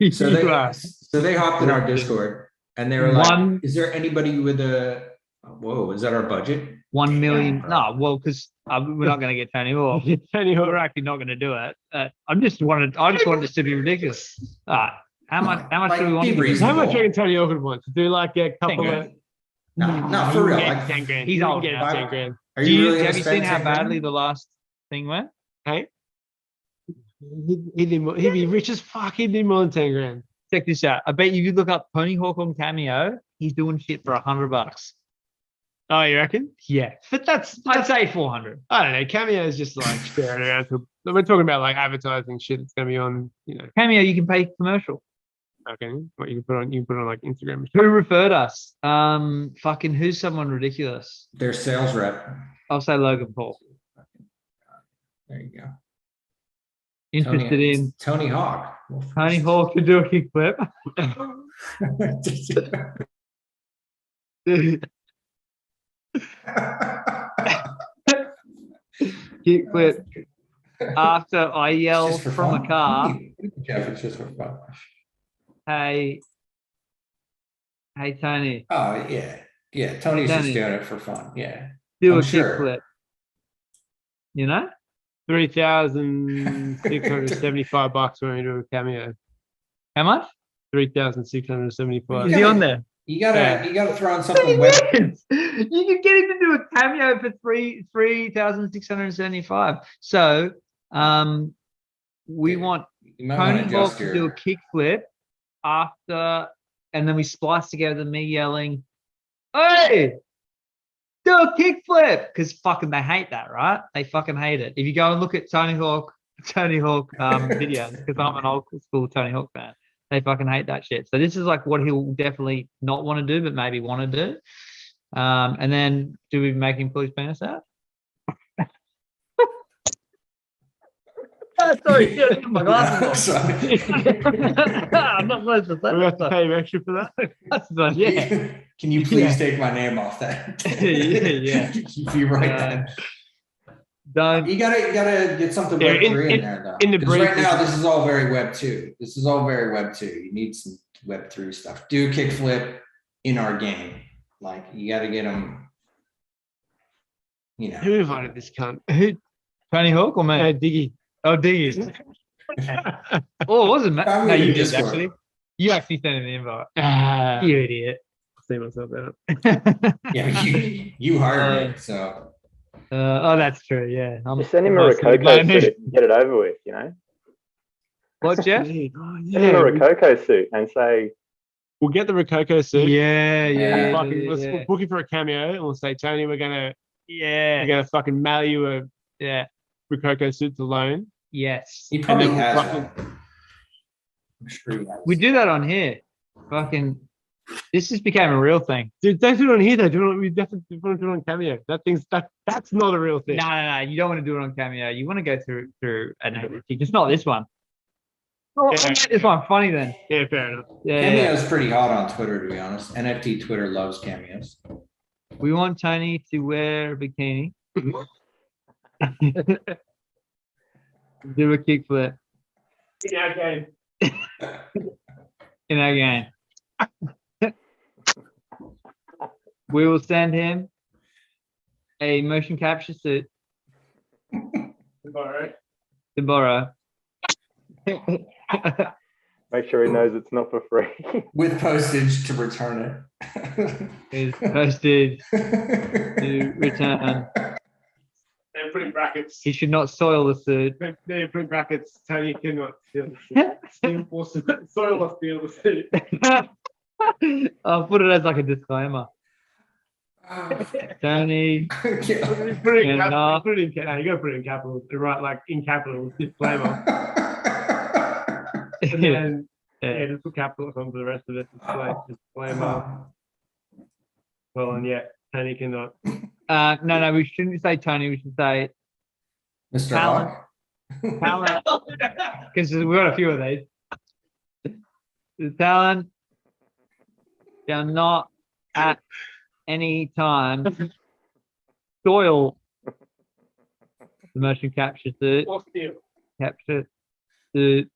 You So are. they hopped in our Discord and they were like, One- is there anybody with a, whoa, is that our budget? 1 million. Damn, bro. No, well, because we're not going to get Tony Hawk. Tony Hawk. We're actually not going to do it. I just wanted this to be ridiculous. All right. How much? How much Like, do we want? be to give? reasonable. How much do you reckon Tony Hawk would want to do? Like a couple of. grand. No, for real. Like, 10 grand. He's You can old get now. 10 grand. are you really Have gonna you spend seen how 10 grand? badly the last thing went? Hey? He'd be rich as fuck. He'd need more than 10 grand. Check this out. I bet you could look up Tony Hawk on Cameo. He's doing shit for $100. Oh, you reckon? Yeah, but I'd say 400. I don't know. Cameo is just like staring around. We're talking about like advertising shit. It's going to be on, Cameo, you can pay commercial. okay. What you can put on like Instagram. Who referred us? Fucking who's someone ridiculous? Their sales rep. I'll say Logan Paul. There you go. Interested in Tony Hawk. Well, Tony Hawk to do a kickflip. Kickflip after I yell Just for from fun. a car, Geoff, it's just for fun. hey Tony, Oh yeah. Tony's just Tony. doing it for fun. Yeah. do I'm a sure. kickflip. You know? $3,675 when we do a Cameo. How much? $3,675. Is he on there? You gotta throw in something web. You can get him to do a cameo for $3,675. So we want You might want to Tony Hawk adjust to do a your. kickflip after, and then we splice together me yelling, "Hey, do a kickflip!" Because fucking they hate that, right? They fucking hate it. If you go and look at Tony Hawk videos, because I'm an old school Tony Hawk fan, they fucking hate that shit. So this is like what he'll definitely not want to do, but maybe want to do. And then do we make him pull his penis out? Sorry, yeah, my glasses off. Sorry. I'm not supposed to say We have to that. pay him extra for that. That's not, yeah. Can you please Yeah. take my name off that? Yeah. If you write that. Don't. You gotta get something Yeah, Web 3 in there though. in the 'Cause right brief- now, this is all very Web 2. This is all very Web 2. You need some Web 3 stuff. Do a kickflip in our game. Like you gotta get them. Who invited this cunt? Who? Tony Hawk or me? Diggy. Oh, Diggy. Oh, it wasn't Matt. I'm No, in you did Discord. actually. You actually sent him the invite. Ah, You idiot. see myself out. Yeah, you hired me, so Oh, that's true. Yeah. Just send him a Rococo suit and get it over with, What, Geoff? Oh, Send him a Rococo suit and say, We'll get the Rococo suit. Yeah. We'll book you for a cameo, and we'll say, Tony, we're gonna fucking mail you a Rococo suit to loan. Yes. He probably then we'll has fucking- one. I'm sure he has. We do that on here. Fucking, this just became a real thing. Dude, don't do it on here though. We definitely want to do it on cameo. That's not a real thing. No. You don't want to do it on Cameo. You want to go through an NFT. Just not this one. Oh, Yeah. make this one funny then. Yeah, fair enough. Yeah. Cameo's pretty hot on Twitter, to be honest. NFT Twitter loves cameos. We want Tony to wear a bikini. Do a kickflip Yeah, okay. in our game. We will send him a motion capture suit All right. to borrow. Make sure he knows it's not for free. With postage to return Is posted to it. return. And put in brackets. He should not soil the suit. They put in brackets. Tony cannot steal the suit. Soil or steal the suit. I'll put it as like a disclaimer. Tony, Put it in Cannot. capital. Put it in capital. You gotta put it in capital. Right, like in capital disclaimer. And then just put capitals on the rest of it. It's like disclaimer. Well, and Tony cannot. no, we shouldn't say Tony. We should say Mr. Talent. Hawk. talent, because we've got a few of these. The talent shall not at any time soil the motion capture suit, Or steal. capture suit,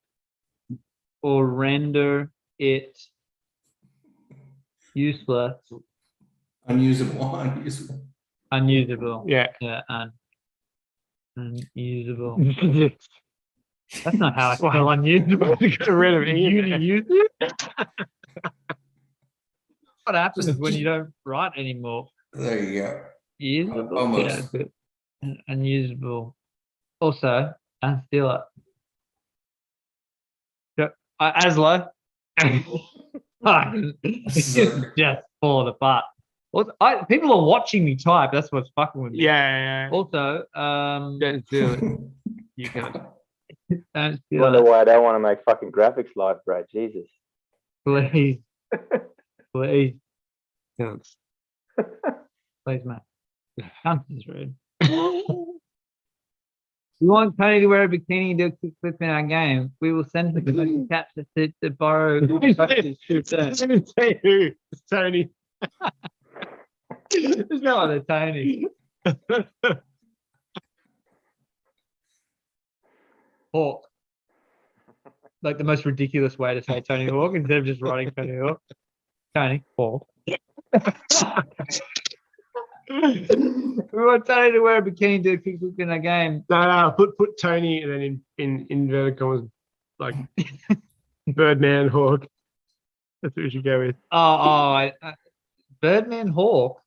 or render it useless, Unusable. unusable. Yeah. Unusable. That's not how I spell unusable. Get rid of Use it? What happens when you don't write anymore? There you go. Usable. Almost. Yeah, unusable. Also, unsteal it. Aslo. Just falling apart. Also, people are watching me type. That's what's fucking with me. Yeah. Also, Don't steal it. You can. don't I steal wonder it. why I don't want to make fucking graphics live, bro. Jesus. Please. Please. Can't. Please, mate. Cunt is rude. We want Tony to wear a bikini and do a kickflip in our game. We will send him a capture to borrow. It's Tony. It's not like a Tony. Hawk. Like the most ridiculous way to say Tony Hawk instead of just writing Tony Hawk. Tony Hawk. We want Tony to wear a bikini and do a kickflip in our game. No. Put Tony and then in inverted commas like Birdman Hawk. That's what we should go with. Birdman Hawk.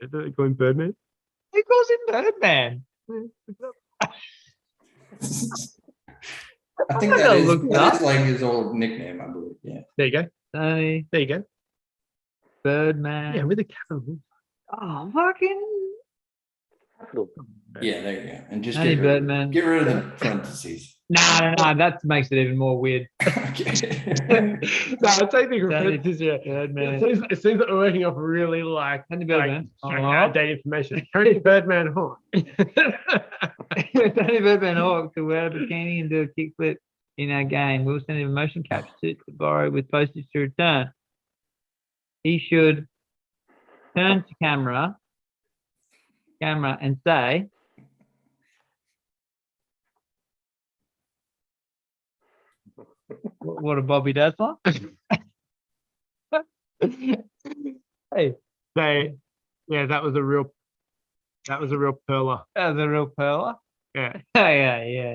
Is it going Birdman? Who calls him Birdman? I think I that gotta is, look that up. is like his old nickname, I believe. Yeah. There you go. Tony There you go. Birdman. Yeah, with the capital. Oh, fucking. Yeah, there you go. And just Tony get rid, Birdman. get rid of the parentheses. No, that makes it even more weird. Okay. No, I'm taking Tony Birdman. Birdman. It seems that we're working off really like Tony Birdman. outdated information. Tony Birdman Hawk. Tony Birdman Hawk to wear a bikini and do a kickflip in our game. We'll send him a motion capture suit to borrow with postage to return. He should turn to camera and say, what a Bobby Dazzler. Hey, Yeah, that was a real perler. that was a real pearler. Yeah. Yeah.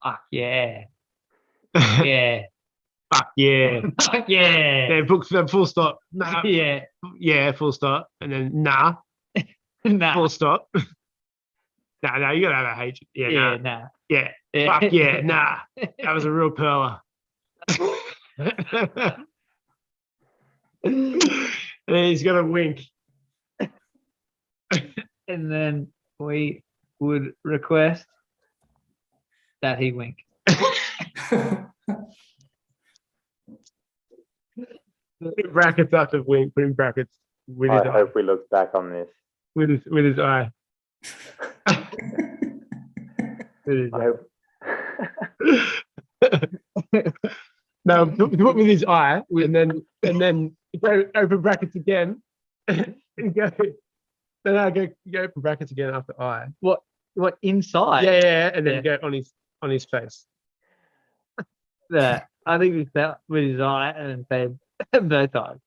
Fuck yeah. Yeah. Fuck yeah. Fuck yeah. Yeah, full stop. Nah. Yeah. Yeah, full stop. And then nah, Nah. full stop. Nah, you gotta have a H. Yeah, Yeah, nah. nah. Yeah. Yeah. Fuck yeah, nah. That was a real perler. And then he's got a wink. And then we would request that he wink. Put in brackets after wink. Put in brackets with his I eye. hope we look back on this. With his eye. With his I eye. hope. No, put with his eye, and then go open brackets again, and go. Then I go open brackets again after eye. What inside? Yeah, and then Yeah. go on his face. That I think we felt with his eye and then both eyes.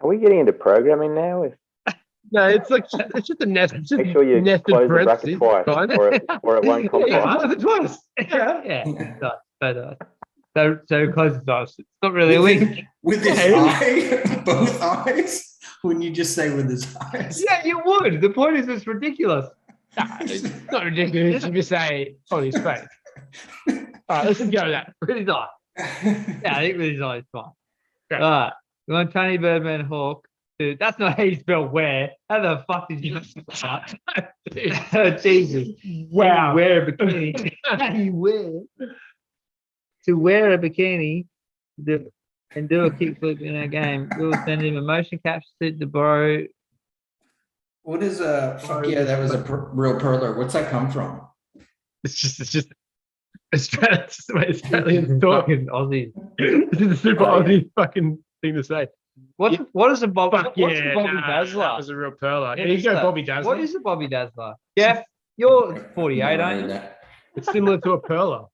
Are we getting into programming now? No, it's just a nest. It's just Make sure you nested close the bracket parentheses. twice, Fine. or it won't compile. Yeah, close it twice. Yeah, both eyes. So close his eyes. It's not really a wink. With his eye, both eyes. When you just say with his eyes. Yeah, you would. The point is, it's ridiculous. Nah, it's not ridiculous. You just say on his face. All right, let's just go with that. With his eye. Yeah, I think with his eye is fine. Okay. All right. We want Tony Birdman Hawk. Dude, that's not how you spell wear. How the fuck did you spell that? Jesus. Wow. Wear a bikini. How do you wear? To wear a bikini and do a kickflip in our game. We'll send him a motion capture suit to borrow. What is a fuck yeah? That was a real perler. What's that come from? It's just Australian, it's just the way Australians talk. Fucking Aussies. This is a super Aussie fucking thing to say. What is a Bobby? Fuck What's yeah, a Bobby that Dazzler? was a real perler. Yeah, There you go, that- Bobby Dazzler. What is a Bobby Dazzler? Geoff, you're 48, Never aren't heard you? that. It's similar to a perler.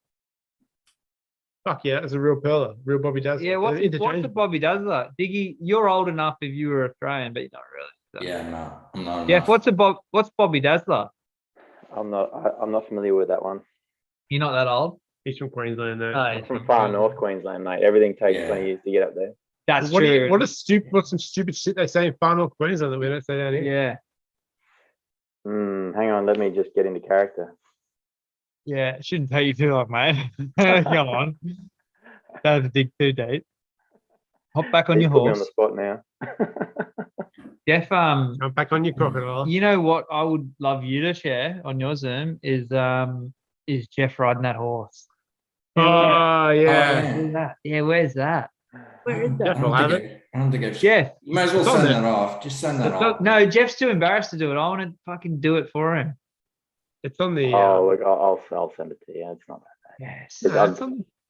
Fuck yeah, that's a real perler, real Bobby Dazzler. Yeah, what's a Interchangeable. Bobby Dazzler? Diggy, you're old enough if you were Australian, but you're not really. So. Yeah, I'm not. Geoff, what's Bobby Dazzler? I'm not familiar with that one. You're not that old. He's from Queensland, though. Oh, I'm from far north Queensland, mate. Everything takes Yeah. 20 years to get up there. That's What true. what's some stupid shit they say in far north Queensland that we don't say down here? Yeah, Hang on, let me just get into character. yeah. It shouldn't take you too long, mate. Come on. That was a dig 2 date. Hop back on You your put me on horse, the spot now. Geoff. I'm back on your crocodile. You know what I would love you to share on your Zoom is Geoff riding that horse. Oh, yeah. Where's that? Yeah, where's that? Where is I that? I'll have don't think I've. Jeff. You might as well It's on send there. that off. Just send that off. No, Jeff's too embarrassed to do it. I want to fucking do it for him. It's on the. Oh, look, I'll send it to you. It's not that Yes.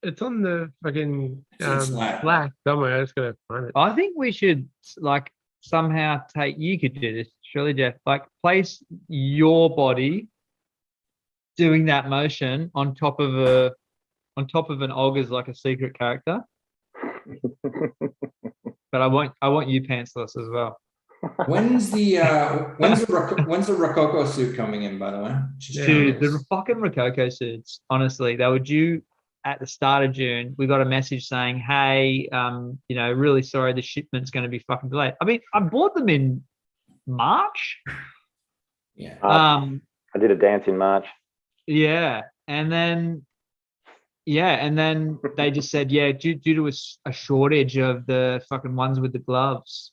It's on the fucking It's in Slack. Slack somewhere. I just gotta find it. I think we should like somehow you could do this, surely, Jeff. Like place your body doing that motion on top of an og as like a secret character. bad. But I want you pantsless as well. When's the Rococo suit coming in? By the way, Just Dude, curious. the fucking Rococo suits, honestly, they were due at the start of June. We got a message saying, hey, really sorry, the shipment's going to be fucking delayed. I mean, I bought them in March. Yeah. I did a dance in March. Yeah. And then they just said, yeah, due to a shortage of the fucking ones with the gloves,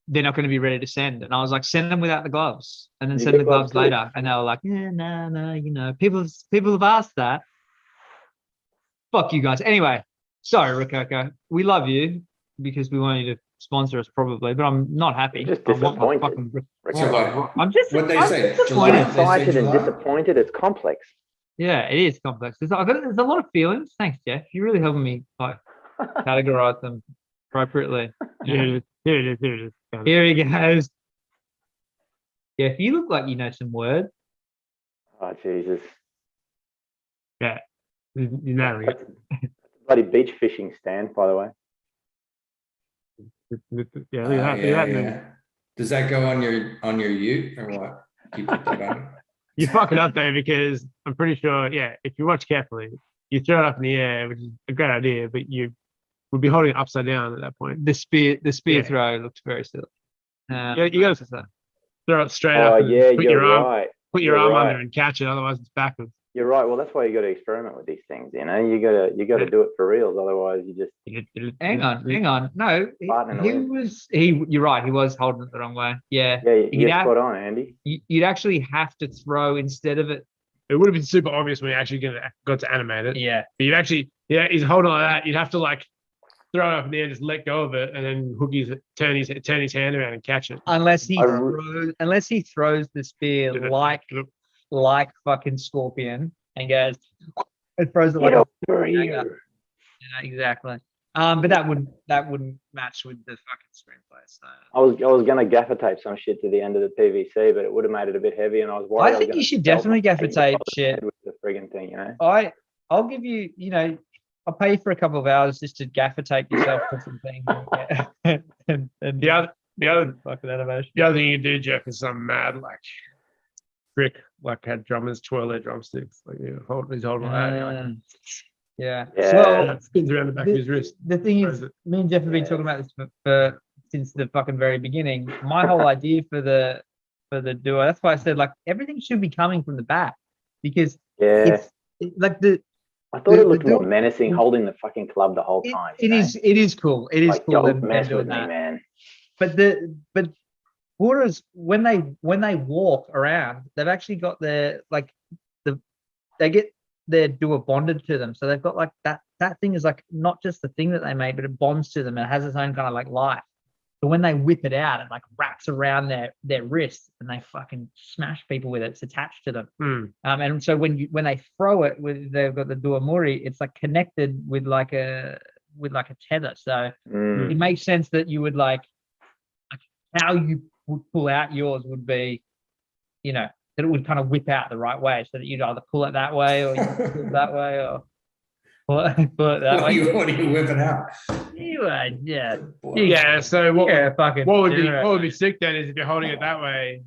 they're not going to be ready to send. And I was like, send them without the gloves and then You send get the gloves gloves too. later. And they were like, yeah, no, people have asked that. Fuck you guys. Anyway, sorry, Rococo. We love you because we want you to sponsor us probably, but I'm not happy. Just I want my disappointed. So what? I'm just What'd they I'm say? disappointed. July? They say Excited and July? disappointed. It's complex. Yeah, it is complex. There's a lot of feelings. Thanks, Geoff. You're really helping me like categorize them appropriately. Here it is. Here he goes. Geoff, you look like you know some words. Oh, Jesus. Yeah. You're nailing it. That's a bloody beach fishing stand, by the way. Yeah, look at that. Look at that. Yeah. Does that go on your ute or what? You put that on. You fuck it up though, because I'm pretty sure, yeah, if you watch carefully, you throw it up in the air, which is a great idea, but you would be holding it upside down at that point. The spear Yeah. throw looks very silly. Yeah, you gotta throw it straight up. Oh, and yeah, put you're your arm, right. put your You're arm right. under and catch it, otherwise it's backwards. You're right. Well, that's why you got to experiment with these things. You know, you got to do it for reals. Otherwise, you just Hang on. No, Farting in the he wind. was you're right. He was holding it the wrong way. Yeah. yeah, You'd you're have- spot on, Andy. You'd actually have to throw instead of it. It would have been super obvious when you actually got to animate it. Yeah. But you actually, he's holding like that. You'd have to like throw it up in the air, just let go of it, and then turn his hand around and catch it. Unless he I throws the spear like fucking Scorpion and goes and throws it like Get a over dagger. here. Exactly. But that wouldn't match with the fucking screenplay. So I was gonna gaffer tape some shit to the end of the PVC, but it would have made it a bit heavy, and I was worried. I think you should definitely gaffer tape shit. with the friggin' thing, you know. I'll give you, I'll pay you for a couple of hours just to gaffer tape yourself for some things. and The other fucking animation. the other thing you do, Geoff, is some mad like trick, like had drummers twirl their drumsticks, like he's holding like that. Yeah. Yeah. Well, That spins around the back of his wrist. the thing Throws is, it. me and Geoff have been talking about this for since the fucking very beginning. My whole idea for the duo, that's why I said like everything should be coming from the back because Yeah, like the I thought it looked the- more menacing, holding the fucking club the whole time. it is cool. It is like, cool. Don't them mess doing with me, that. man. But Borders when they walk around, they've actually got they get their duo bonded to them. So they've got like that thing is like not just the thing that they made, but it bonds to them. It has its own kind of like life. But when they whip it out, it like wraps around their wrist and they fucking smash people with it. It's attached to them. And so when they throw it they've got the duomori, it's like connected with like a tether. So it makes sense that you would like how you would pull out yours would be, that it would kind of whip out the right way so that you'd either pull it that way or you pull it that way or pull it that way. What are you whipping out? Yeah. Yeah. So what would be Fucking sick then is if you're holding it that way,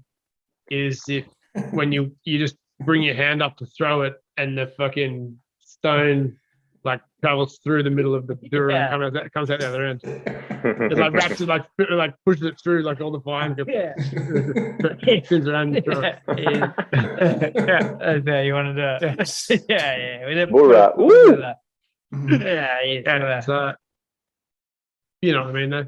is if when you just bring your hand up to throw it and the fucking stone like travels through the middle of the dura and comes out the other end. It like wraps it like pushes it through like all the vines. Spins around and throw it. Yeah, you want to do it? Yeah. Borat. Woo! Yeah. So, you know what I mean, though.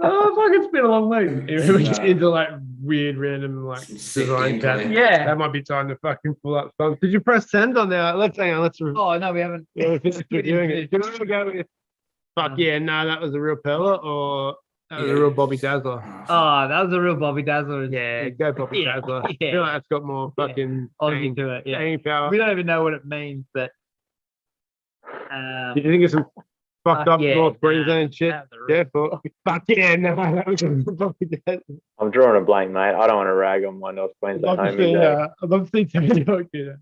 Oh, fuck, it's been a long week. We get into like weird, random, like Sick design gameplay. patterns. Yeah. That might be time to fucking pull up some. Did you press send on there? Let's hang on. Let's. Oh no, we haven't. We're doing it. Can we go with? Fuck yeah! No, that was a real Pella, or that was a real Bobby Dazzler. Oh, that was a real Bobby Dazzler. Yeah, go Bobby Yeah. Dazzler. I Yeah. feel like that's got more fucking Aussie to it. Yeah. hanging power. We don't even know what it means, but. Did you think of some fucked up yeah, North Queensland shit? that was a real- Yeah, but fuck yeah! No, that was a Bobby Dazzler. I'm drawing a blank, mate. I don't want to rag on my North Queensland homies. I'd love to see Tony Hawk do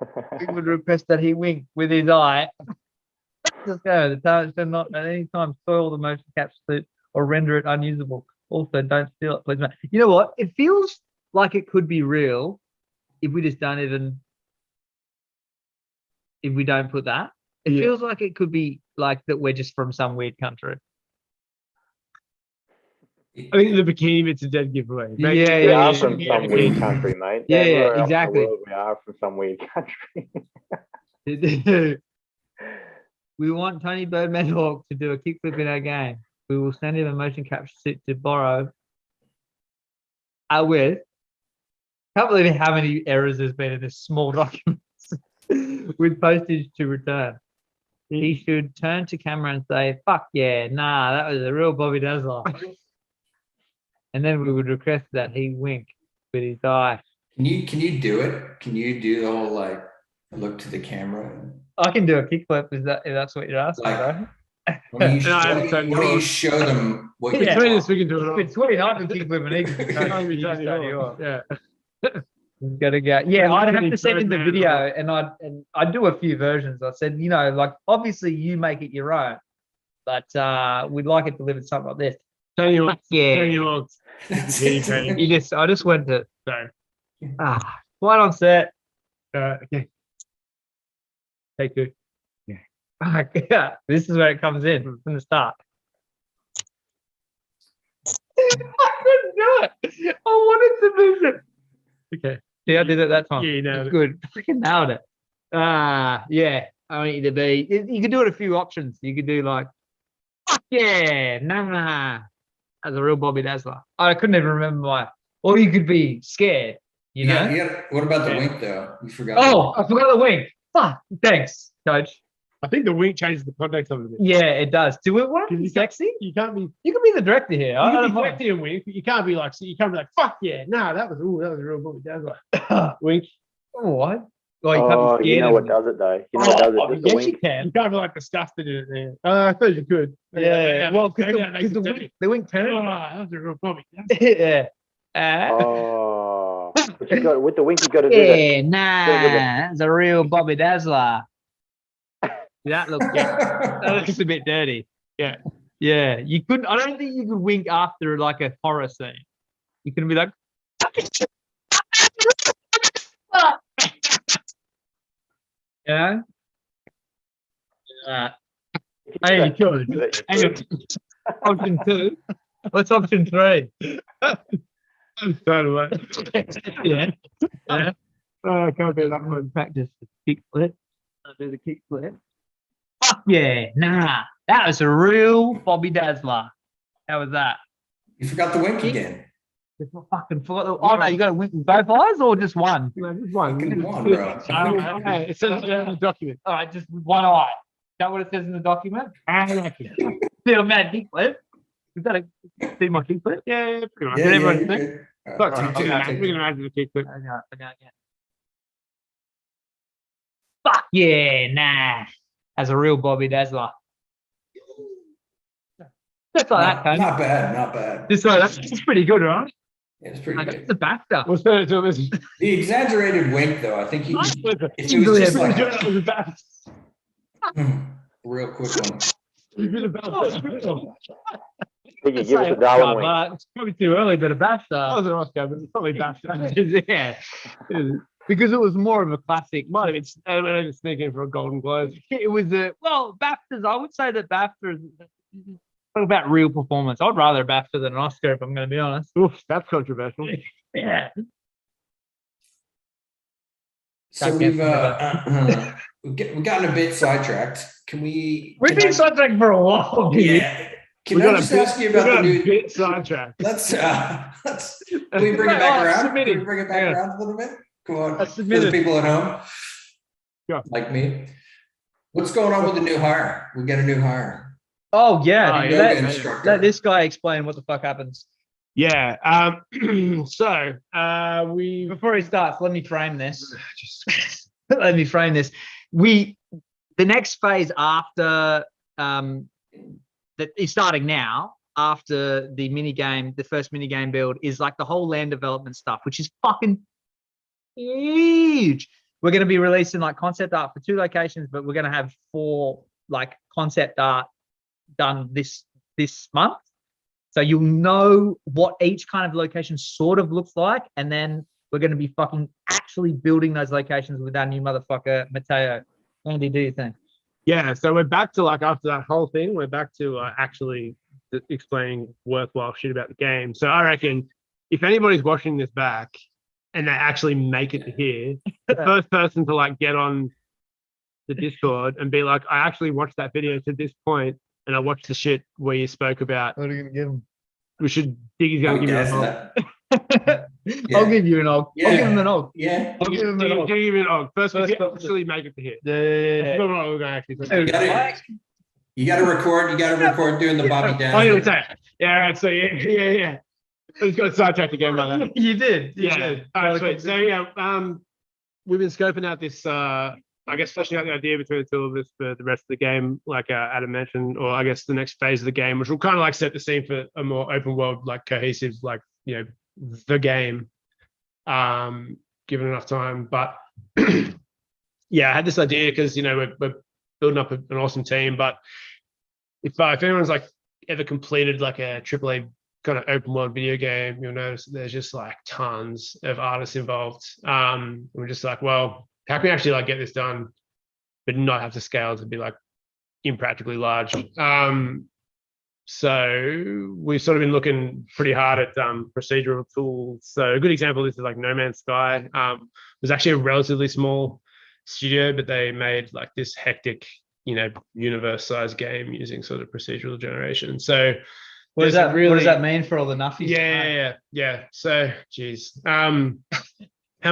that. We would request that he wink with his eye. Just go. The talent should not at any time soil the motion capture suit or render it unusable. Also, don't steal it, please. Mate. You know what? It feels like it could be real if we just don't even. If we don't put that, it feels like it could be like that. We're just from some weird country. I think the bikini bit's a dead giveaway. Yeah, We yeah, are from some weird country, mate. Yeah, Everywhere else in the exactly. world, we are from some weird country. We want Tony Birdman Hawk to do a kickflip in our game. We will send him a motion capture suit to borrow. With. Can't believe how many errors there's been in this small document with postage to return. He should turn to camera and say, "Fuck yeah, nah, that was a real Bobby Dazzler." And then we would request that he wink with his eye. Can you do it? Can you do the whole like look to the camera? I can do a kickflip if that's what you're asking, Like, bro. Why don't you No, I show, haven't done why don't you yours. show them what Yeah. you Between us, want? we can do it all. It's 29 to kickflip and he Yeah. Gotta go. Yeah, I'd have Really to send in the Birdman video, and I'd do a few versions. I said, like obviously you make it your own, but we'd like it delivered something like this. Tony Hawk. Yeah. Tony Hawk. I just went to Sorry. right on set. Okay. Take two. Yeah, this is where it comes in from the start. I couldn't do it. I wanted to move it. Okay. Yeah, I did it that time. Yeah, you know. That's good. Freaking nailed it. Yeah. I want you to be. You could do it a few options. You could do like, fuck yeah, nah. As a real Bobby Dazzler. I couldn't even remember my. Or you could be scared. You know. What about the Yeah. wink though? You forgot. Oh, I forgot the wink. Fuck. Thanks, Coach. I think the wink changes the context of it a bit. Yeah, it does. Do it want to be You sexy? You can't be. You can be the director here. You I can don't be mind. sexy and wink. But you can't be like. You can't be like. Fuck yeah! No, that was a real Bobby Dazzler. Wink. What? Well, you Oh, can't be you scared know of what me. does it though? You know what does it? Just a Yes, you wink. can. You can't be like disgusted in it there. I suppose you could. Yeah. Well, because maybe that makes it dirty. the wink Oh, turn. that was a real Bobby Dazzler. Yeah. Oh, but you got with the wink. You got to do that. Yeah, nah, that's a real Bobby Dazzler. That looks, that looks a bit dirty. Yeah. Yeah, you couldn't. I don't think you could wink after like a horror scene. You couldn't be like, yeah. Hey, good. Hey, option 2. What's option 3? Totally. Yeah. Yeah. Oh, I can't do that one. Practice the kick flip. I'll do the kick flip. Fuck yeah, nah. That was a real Bobby Dazzler. How was that? You forgot the wink again. Just fucking forgot. Oh no, you got to wink with both eyes or just one? No, just one. Fucking one, bro. Okay, it says in the document. All right, just with one eye. Is that what it says in the document? I like it. Still mad kick flip. Is that a see my kick flip? Yeah, pretty much. Yeah, Did yeah, everyone you're think? good. Fuck, All right, we two, can two. imagine the kick flip. Okay. Fuck yeah, nah. As a real Bobby Dazzler. Just like that, Tony. Not bad, not bad. Just like that. It's pretty good, right? Yeah, it's pretty Like, good. that's the back stuff. What's that? So this The exaggerated wink, though, I think he, if it was Easily just a like was about. a real quick one. Did you give us a Darwin wink? It's probably too early, but a back That stuff. was an Oscar, but it's probably back. Yeah. Because it was more of a classic. Might have been sneaking for a Golden Globe. It was BAFTAs. I would say that BAFTA is about real performance. I'd rather a BAFTA than an Oscar, if I'm going to be honest. Oof, that's controversial. Yeah. So we've gotten a bit sidetracked. Can we? We've can been I- sidetracked for a while. dude. Yeah. Can I just ask you about the new? bit sidetrack. Let's. Can we bring it back around? Can we bring it back around a little bit? Come on, for the submitted. people at home, Yeah. like me. What's going on with the new hire? We got a new hire. Oh, yeah. Oh, let- yeah. Yoga instructor. let this guy explain what the fuck happens. Yeah. So we Before he starts, let me frame this. Let me frame this. The next phase after that is starting now, after the minigame, the first minigame build, is like the whole land development stuff, which is fucking huge. We're going to be releasing like concept art for 2 locations, but we're going to have 4 like concept art done this month. So you'll know what each kind of location sort of looks like, and then we're going to be fucking actually building those locations with our new motherfucker, Mateo. Andy, do you think? Yeah, so we're back to like after that whole thing, we're back to actually explaining worthwhile shit about the game. So I reckon if anybody's watching this back and they actually make it to here, the first person to like get on the Discord and be like, I actually watched that video to this point and I watched the shit where you spoke about. What are you going to give him? We should Diggy's gonna give you a That's hug. that. Yeah. I'll give you an og. Yeah. I'll give him an og. Yeah. I'll give him an og. Give you an hug. First, First we person. actually make it to here. Yeah. That's not what we're gonna actually say. You gotta record. You gotta record doing the Bobby Oh, you Dazzler. say it. Yeah, right. So yeah. I just got sidetracked again by that. You did. You Yeah. did. All right, sweet. So yeah, we've been scoping out this. I guess fleshing out the idea between the 2 of us for the rest of the game, like Adam mentioned, or I guess the next phase of the game, which will kind of like set the scene for a more open world, like cohesive, like the game, given enough time. But yeah, I had this idea because we're building up an awesome team. But if anyone's like ever completed like a AAA kind of open world video game, you'll notice that there's just like tons of artists involved. We're just like, well, how can we actually like get this done, but not have to scale to be like impractically large? So we've sort of been looking pretty hard at procedural tools. So a good example of this is like No Man's Sky. It was actually a relatively small studio, but they made like this hectic, universe-sized game using sort of procedural generation. So What does that mean for all the nuffies? Yeah. So, geez, how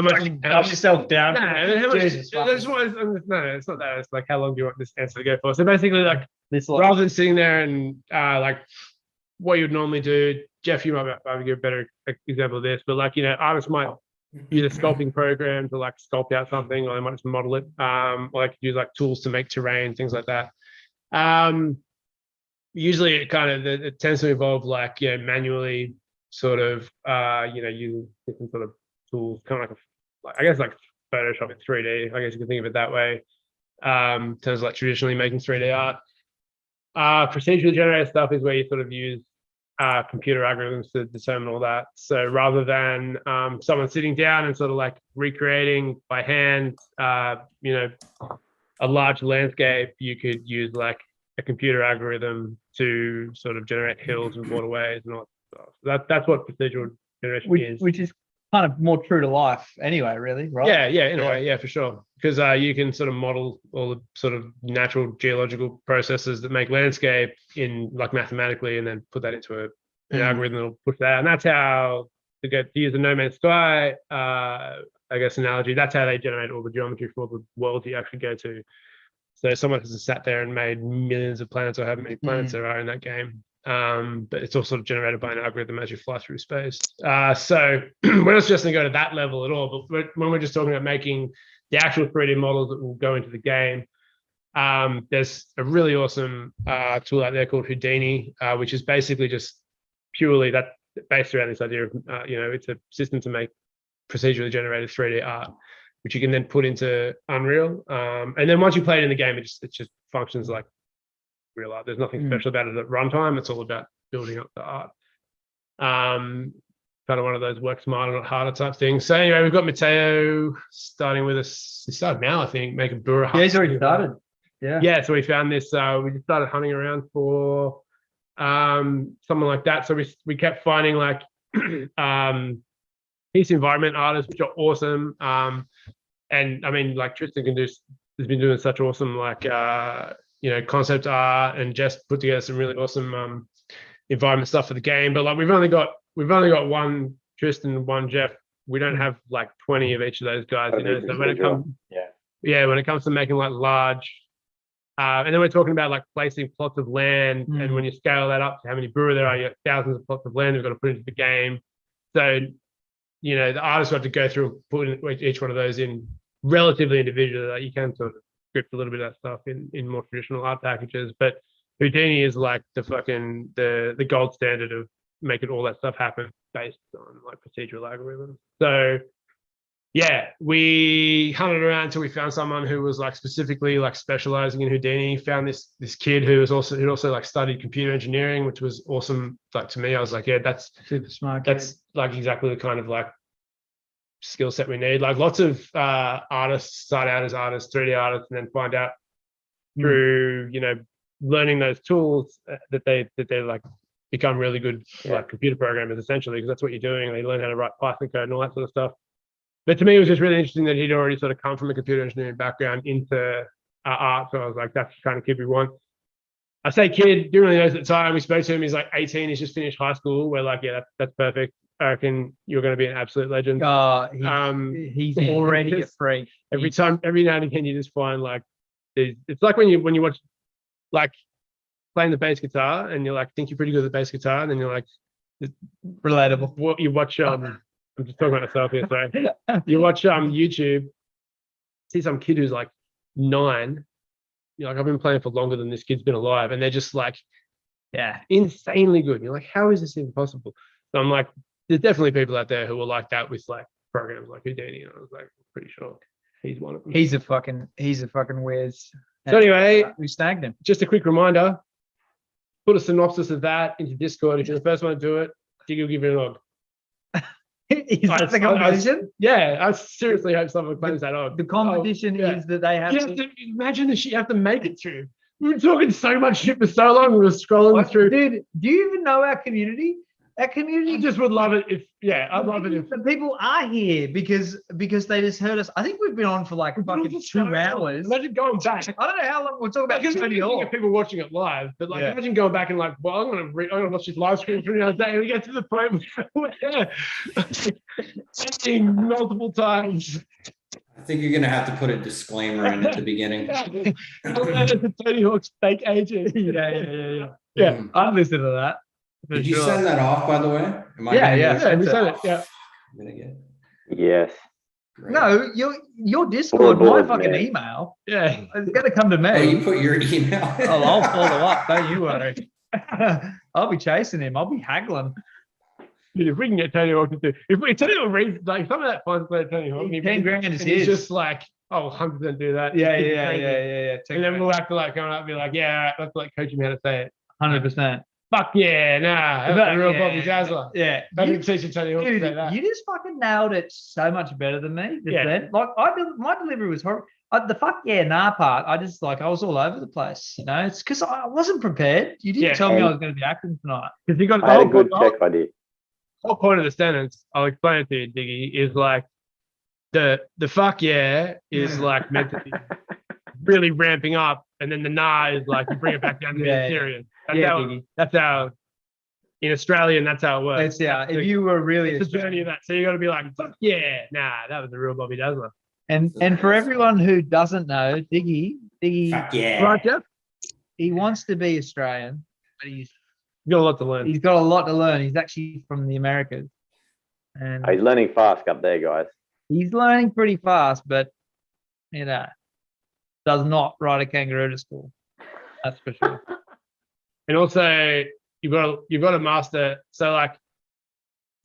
much? Calm yourself down. No, how much? Jesus, No, it's not that. It's like how long do you want this answer to go for? So basically, like This rather than sitting there and like what you'd normally do, Geoff, you might give a better example of this, but like artists might use a sculpting program to like sculpt out something, or they might just model it, or they could use like tools to make terrain, things like that. Usually, it tends to involve like manually sort of using different sort of tools, kind of like I guess like Photoshop in 3D. I guess you can think of it that way. In terms of like traditionally making 3D art. Procedurally generated stuff is where you sort of use computer algorithms to determine all that. So rather than someone sitting down and sort of like recreating by hand, a large landscape, you could use like a computer algorithm to sort of generate hills and waterways and all that stuff. That's what procedural generation is. Which is kind of more true to life anyway, really, right? Yeah, in a way, yeah, for sure. Because you can sort of model all the sort of natural geological processes that make landscape in like mathematically, and then put that into an algorithm that'll push that. And that's how to use the No Man's Sky, I guess analogy. That's how they generate all the geometry for the world you actually go to. So someone has sat there and made millions of planets, or however many planets there are in that game. But it's all sort of generated by an algorithm as you fly through space. So we're not just going to go to that level at all, but when we're just talking about making the actual 3D models that will go into the game, there's a really awesome tool out there called Houdini, which is basically just purely that based around this idea of, it's a system to make procedurally generated 3D art, which you can then put into Unreal. And then once you play it in the game, it just functions like real art. There's nothing special about it at runtime. It's all about building up the art. Kind of one of those work smarter, not harder type things. So anyway, we've got Matteo starting with us. He started now, I think, making Burra. Yeah, he's already started. Yeah. So we found this. We just started hunting around for something like that. So we kept finding like piece environment artists, which are awesome. And I mean, like Tristan has been doing such awesome like concept art, and just put together some really awesome environment stuff for the game. But like we've only got one Tristan, one Geoff. We don't have like 20 of each of those guys. So when it comes, when it comes to making like large, and then we're talking about like placing plots of land, and when you scale that up to how many brewer there are, you have thousands of plots of land we've got to put into the game. So the artists have to go through and put each one of those in relatively individually. Like you can sort of script a little bit of that stuff in more traditional art packages, but Houdini is like the gold standard of making all that stuff happen based on like procedural algorithms. So yeah, we hunted around until we found someone who was like specifically like specializing in Houdini. Found this kid who also like studied computer engineering, which was awesome. Like to me, I was like, yeah, that's super smart. That's like exactly the kind of like skill set we need. Like lots of artists start out as artists, 3D artists, and then find out through learning those tools that they like become really good like computer programmers essentially, because that's what you're doing. They learn how to write Python code and all that sort of stuff. But to me, it was just really interesting that he'd already sort of come from a computer engineering background into art. So I was like, that's the kind of kid we want. I say kid, didn't really know at the time. We spoke to him. He's like 18. He's just finished high school. We're like, yeah, that's perfect. I reckon you're going to be an absolute legend. He's already a freak. Every now and again, you just find like, it's like when you watch like playing the bass guitar and you're like, think you're pretty good at the bass guitar. And then you're like, relatable. What you watch, I'm just talking about myself here, sorry. You watch YouTube, see some kid who's like 9. You're like, I've been playing for longer than this kid's been alive, and they're just like, insanely good. And you're like, how is this even possible? So I'm like, there's definitely people out there who are like that with like programs like Houdini, and I was like, pretty sure he's one of them. He's a fucking whiz. So anyway, we snagged him. Just a quick reminder: put a synopsis of that into Discord. If you're the first one to do it, Diggy will give you an og. Is that the competition? I seriously hope someone claims that og. The competition is that they have to imagine that you have to make it through We were talking so much shit for so long. We were scrolling through. Dude, do you even know our community? Our community I just would love it if, I'd love it if. the people are here because they just heard us. I think we've been on for like fucking 2 hours. Imagine going back. I don't know how long we'll talk about Because Tony you Hawk. think of people watching it live, but like Yeah. imagine going back and like, well, I'm gonna watch this live stream for another day, and we get to the point where saying multiple times. I think you're gonna have to put a disclaimer in at the beginning. Tony Hawk's fake agent. Yeah, I'd listen to that. for Did you sure. send that off, by the way? Am I Yeah, gonna yeah. get- Yeah, we said it. Yeah. I'm gonna get Yes. great. No, your Discord, my boards, fucking man. email. Yeah. It's gonna come to me. Oh, you put your email. Oh, I'll follow up. Don't you worry. I'll be chasing him. I'll be haggling. Dude, if we can get Tony Hawk to do, if we Tony Hawk reads like some of that fun play Tony Hawk, 10 grand is and he's his. just like, oh, 100% do that. Yeah. It's crazy. And then we'll have to like come up and be like, yeah, that's like coach him how to say it. 100%. Fuck yeah, nah, that's a real Bobby Dazzler. Yeah. I You, didn't teach you Tony Hawk to say dude, that. you just fucking nailed it so much better than me. Just Yeah. then. Like my delivery was horrible. The fuck yeah, nah part. I was all over the place. You know, it's because I wasn't prepared. You didn't Yeah. tell me I was going to be acting tonight. Because you got the I had a whole, good the whole- check idea. whole point of the sentence, I'll explain it to you, Diggy, is like the fuck yeah is like meant to be really ramping up, and then the nah is like you bring it back down to Yeah, being serious. That's Yeah, how Diggy. that's how in Australian that's how it works. It's, yeah. If you were really It's the journey of that. So you got to be like, fuck yeah, nah, that was the real Bobby Dazzler. and for everyone who doesn't know, Diggy, Fuck yeah. Right, Geoff? he wants to be Australian, but You got a lot to learn. he's got a lot to learn. He's actually from the Americas, and He's learning fast up there, guys. he's learning pretty fast, but you know, does not ride a kangaroo to school. That's for sure. And also you've got to master. So like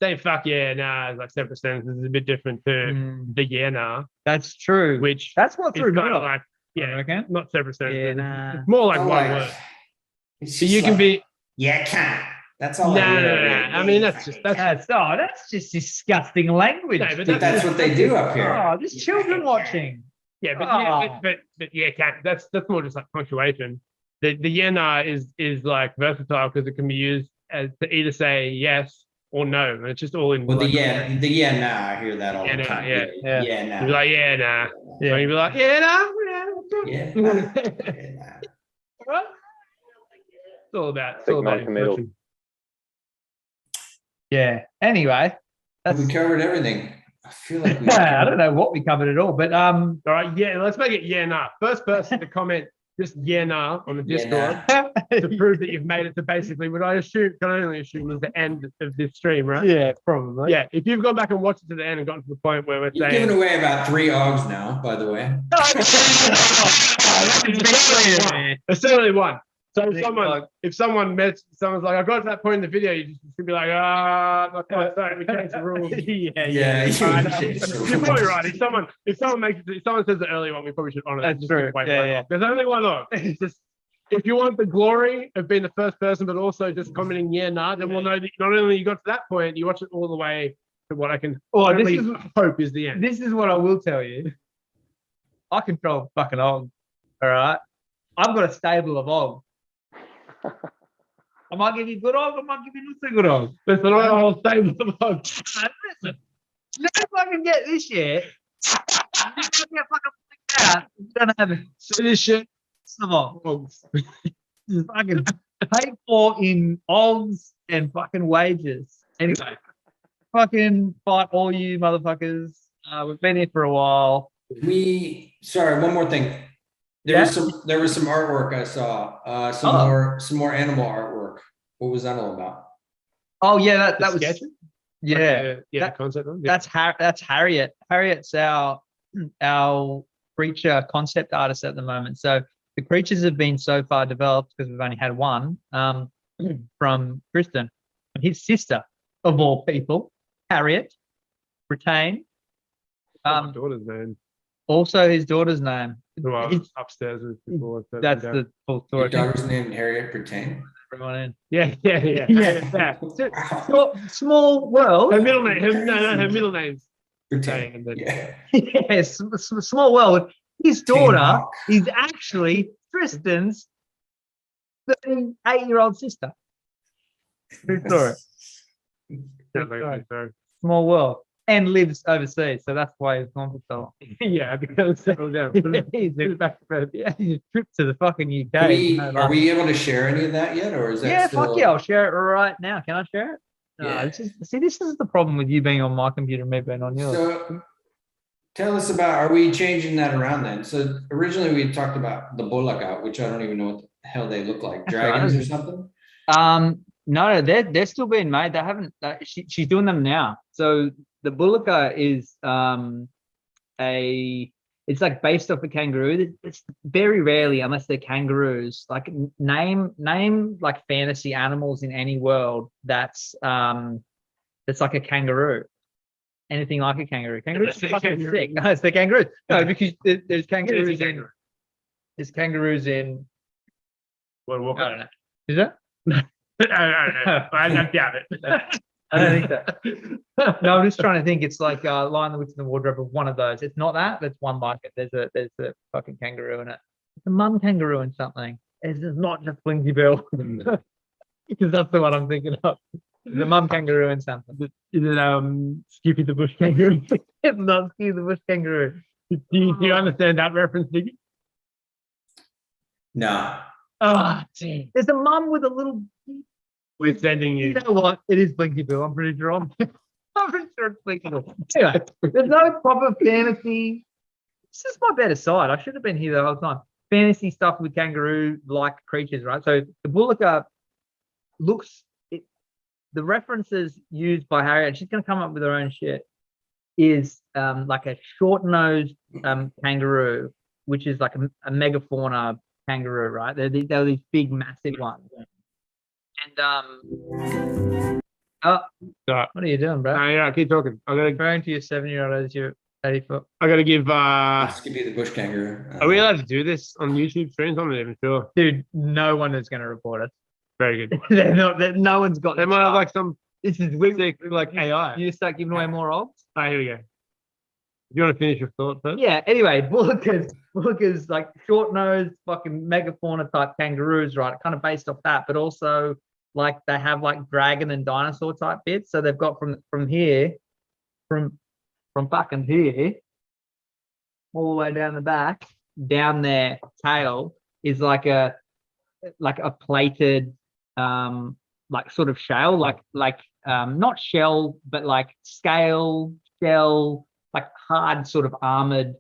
saying fuck yeah, nah is like separate sentences is a bit different to Mm, the yeah, nah, that's true. which That's what is threw me kind of off. like, I yeah, reckon. not separate sentences. Yeah, nah. It's more like Oh, one like- word. It's So just you can like, be, yeah, can't. That's all. no, I no, hear. no, no. I mean, that's just, that's, That's just disgusting language. No, but But that's what they do up here. Oh, there's children watching. yeah, but, Oh. yeah, but yeah, can't, that's more just like punctuation. The yeah, nah is like versatile because it can be used as to either say yes or no. And it's just all in. Well, like, the yeah, nah. I hear that all Yeah, the nah, time. yeah. Yeah. Yeah, nah. You'd be like, yeah, nah. Yeah. Or you'd be like, yeah, nah. Yeah, nah. Yeah, nah. It's all about, Big man to middle. inflection. Yeah. Anyway, that's. We covered everything. I feel like we. I don't know what we covered at all, but All right, yeah, let's make it yeah, nah. First person to comment just yeah, nah on the Yeah, Discord nah. to prove that you've made it to basically what I can only assume is the end of this stream, right? yeah, probably. Yeah, if you've gone back and watched it to the end and gotten to the point where we're You've saying given away about 3 OGs now, by the way. there's certainly one. So Big if someone's like, I got to that point in the video, you just could be like, not quite, sorry, we changed the rules. Yeah, you You're probably right. If someone says the earlier one, we probably should honor That's just true. wait Yeah, for it. yeah. There's only one of. It's just if you want the glory of being the first person, but also just commenting yeah, nah, then we'll know that not only you got to that point, you watch it all the way to what I can Oh, this only is hope is the end. this is what I will tell you. I control fucking Og. All right. I've got a stable of Og. I might give you good Og, I might give you not so good Og. Listen, I'll stay with the vlog. Listen, no fucking get this yet. You don't get fucking freaked out. You don't have it. So this shit. Some Ogs. Fucking paid for in Ogs and fucking wages. Anyway, fucking fight all you motherfuckers. We've been here for a while. Sorry, one more thing. There was some artwork I saw. Some more animal artwork. What was that all about? Oh yeah, that was Sketches? yeah. The That- concept one. Yeah. That's Harriet. Harriet's our creature concept artist at the moment. So the creatures have been so far developed because we've only had one from Kristen and his sister of all people, Harriet, retain. My daughter's name. Also his daughter's name. Who I was It's- upstairs with before. That's the full Your story. daughter's named Harriet Pertain. Everyone in. Yeah. Yeah. Small world. Her middle name. Her middle name's Pertain. and then- Yeah. Yes, small world. His daughter Hawk. is actually Tristan's 38-year-old sister. True story. Definitely, so. Small world. And lives overseas, so that's why he's gone for so long. Yeah, because settle down. He's back to he's a trip to the fucking UK. Are we able to share any of that yet, or is that Yeah, still? fuck yeah, I'll share it right now. Can I share it? No, Yeah. this is the problem with you being on my computer and me being on yours. So tell us about, are we changing that around then? So originally we talked about the Bulaga, which I don't even know what the hell they look like, dragons or something? No, they're still being made. They haven't. She's doing them now. So the Bulaga is it's like based off a kangaroo. It's very rarely, unless they're kangaroos. Like name like fantasy animals in any world that's like a kangaroo. Anything like a kangaroo. Kangaroos are fucking sick. No, it's the kangaroos. No, because there's kangaroos in. There's kangaroos in. Well, walk I don't know. Is that? I doubt it. I don't think so. No, I'm just trying to think. It's like Lion, the Witch, and the Wardrobe of one of those. It's not that. That's one like it. There's a fucking kangaroo in it. It's a mum kangaroo and something. It's just not just Blinky Bill. Because that's the one I'm thinking of. The mum kangaroo and something. Is it Skippy the bush kangaroo? It's not Skippy the bush kangaroo. Do you understand that reference, Diggy? No. Oh, geez. There's a mum with a little. We're sending You you. know what? It is Blinky Bill. I'm pretty sure. I'm pretty sure it's Blinky Bill. Anyway, there's no proper fantasy. This is my better side. I should have been here the whole time. Fantasy stuff with kangaroo-like creatures, right? So the Bulaga looks. The references used by Harriet, she's going to come up with her own shit, is like a short-nosed kangaroo, which is like a megafauna kangaroo, right? They're these big, massive ones. And what are you doing, bro? No, yeah, keep talking. Referring to your 7-year-old as your 80-foot. I gotta give. Skippy the bush kangaroo. Are we allowed to do this on YouTube streams? I'm not even sure. Dude, no one is going to report us. Very good. They're not. No one's got. They might have like some This is weird. like AI. You start giving away more odds. Oh, here we go. If you want to finish your thought first? Yeah. Anyway, Bulaga's like short-nosed, fucking megafauna type kangaroos, right? Kind of based off that, but also like they have like dragon and dinosaur type bits. So they've got from here, from fucking here, all the way down the back, down their tail is like a plated, like sort of shell, like not shell, but like shell, like hard sort of armored,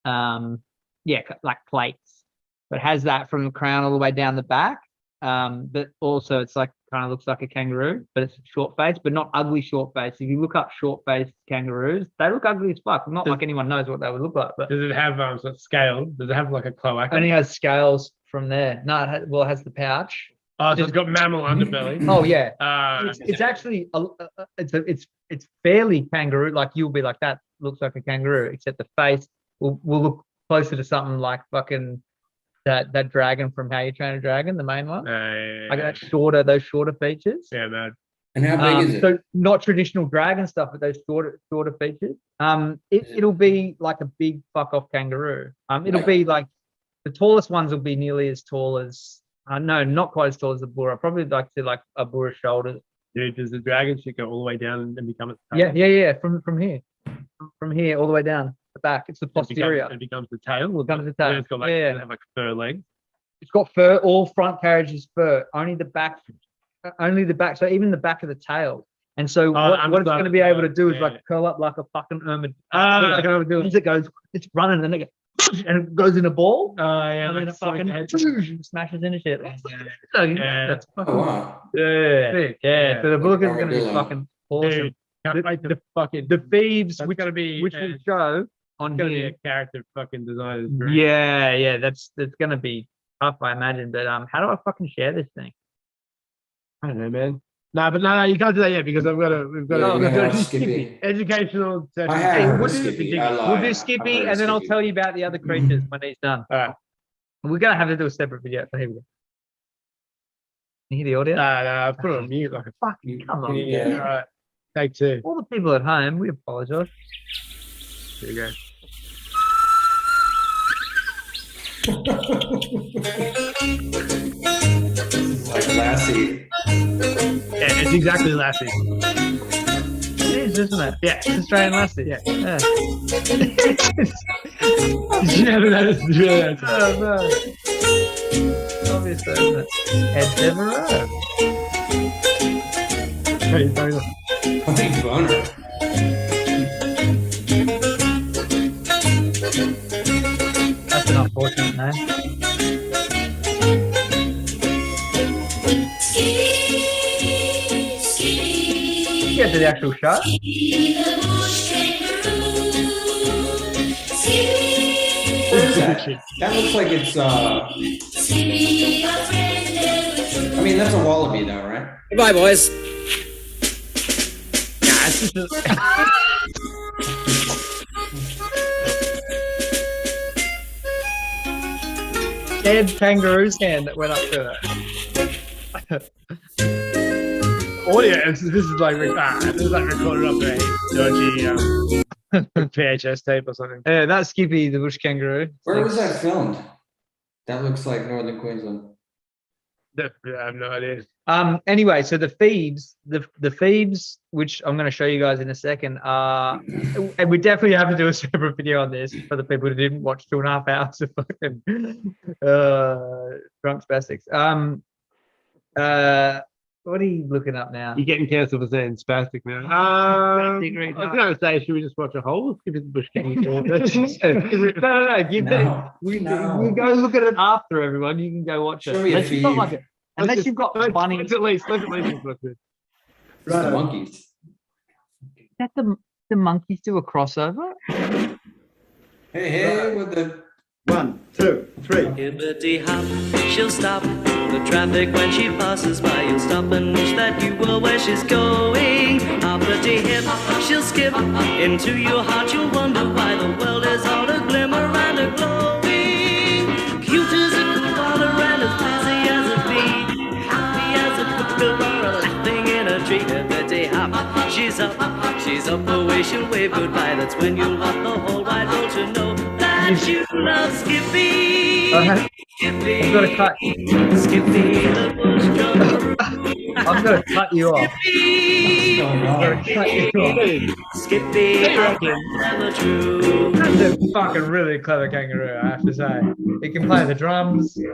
like plates. But it has that from the crown all the way down the back. But also it's like kind of looks like a kangaroo, but it's short face, but not ugly short face. If you look up short faced kangaroos, they look ugly as fuck. Not like anyone knows what they would look like. But does it have sort of scale? Does it have like a cloaca? only has scales from there. No, it has the pouch. Oh, so it's got mammal underbelly. Oh yeah. It's Yeah. actually it's fairly kangaroo. Like you'll be like, that looks like a kangaroo, except the face will look closer to something like fucking that dragon from How You Train a Dragon, the main one. Like those shorter features. Yeah, man. And how big is it? So not traditional dragon stuff, but those shorter features. It'll be like a big fuck off kangaroo. It'll be like the tallest ones will be nearly as tall as no, not quite as tall as the Bura. Probably like to like a Bura shoulders. Dude, does the dragon shit go all the way down and become a tail? Yeah. From here all the way down the back. It's the posterior. It becomes the tail. It becomes the tail. Yeah, it's got like, Yeah. Does it have like fur legs? It's got fur. All front carriage is fur. Only the back. So even the back of the tail. And so what it's going to be able to do is like curl up like a fucking armored. As it goes, it's running and it goes, and it goes in a ball. And then it fucking smashes into shit. That's fucking. Oh, wow. Yeah. So the book is going to be Armadillo. fucking awesome. The thieves, which will show on It's gonna be here. a character fucking designer's dream. Yeah. That's going to be tough, I imagine. But how do I fucking share this thing? I don't know, man. No, you can't do that yet because we've got Yeah, to we're gonna do watch Skippy. educational session. I have Hey, heard we'll of do- Skippy. I lied. We'll do I've Skippy, heard of and then I'll Skippy. tell you about the other creatures when he's done. All right. We're going to have to do a separate video. So here we go. Can you hear the audio? No, I've put it on mute like a Fucking come on. Yeah. All right. Take two. All the people at home, we apologize. Here we go. Lassie. Yeah, it's exactly Lassie. It is, isn't it? Yeah. It's Australian Lassie. Yeah. Yeah. Yeah, but that is really Oh, no. Obviously, isn't it? Ed Devereaux. Funny boner. That's an unfortunate name. Get to the actual show. What is that? That looks like it's I mean, that's a wallaby though, right? Goodbye, boys. Yeah, it's just Dead kangaroo's hand that went up to it. audio. This is like this is like recorded off a dodgy VHS tape or something. Yeah, that's Skippy the bush kangaroo. Where was that filmed? That looks like Northern Queensland. Yeah, I have no idea. Anyway, so the feeds, the feeds, which I'm going to show you guys in a second, are, and we definitely have to do a separate video on this for the people who didn't watch 2.5 hours of fucking drunk spastics. What are you looking up now? You're getting cancelled for saying spastic now. I was going to say, should we just watch a whole Skippy the Bush Kangaroo? No. We go look at it after, everyone. You can go watch it. Show me a Unless you've got, feed. like, unless you've got funny. Let's at least look good. It's the monkeys. Is that the monkeys do a crossover? Hey, with the 1, 2, 3. Hibbity hop, she'll stop the traffic when she passes by. You'll stop and wish that you were where she's going. Hoppity hip, she'll skip into your heart. You'll wonder why the world is all a glimmer and a glowing. Cute as a koala and as busy as a bee, happy as a kookaburra laughing in a tree. Hibbity hop, she's up the way she'll wave goodbye. That's when you'll want the whole wide world to know that you love Skippy. Okay. Skippy. I've got to cut. Skippy the bush kangaroo. I'm going to cut you off. Skippy. going on? Cut you off. Skippy. Never true. That's a fucking really clever kangaroo, I have to say. He can play the drums. Did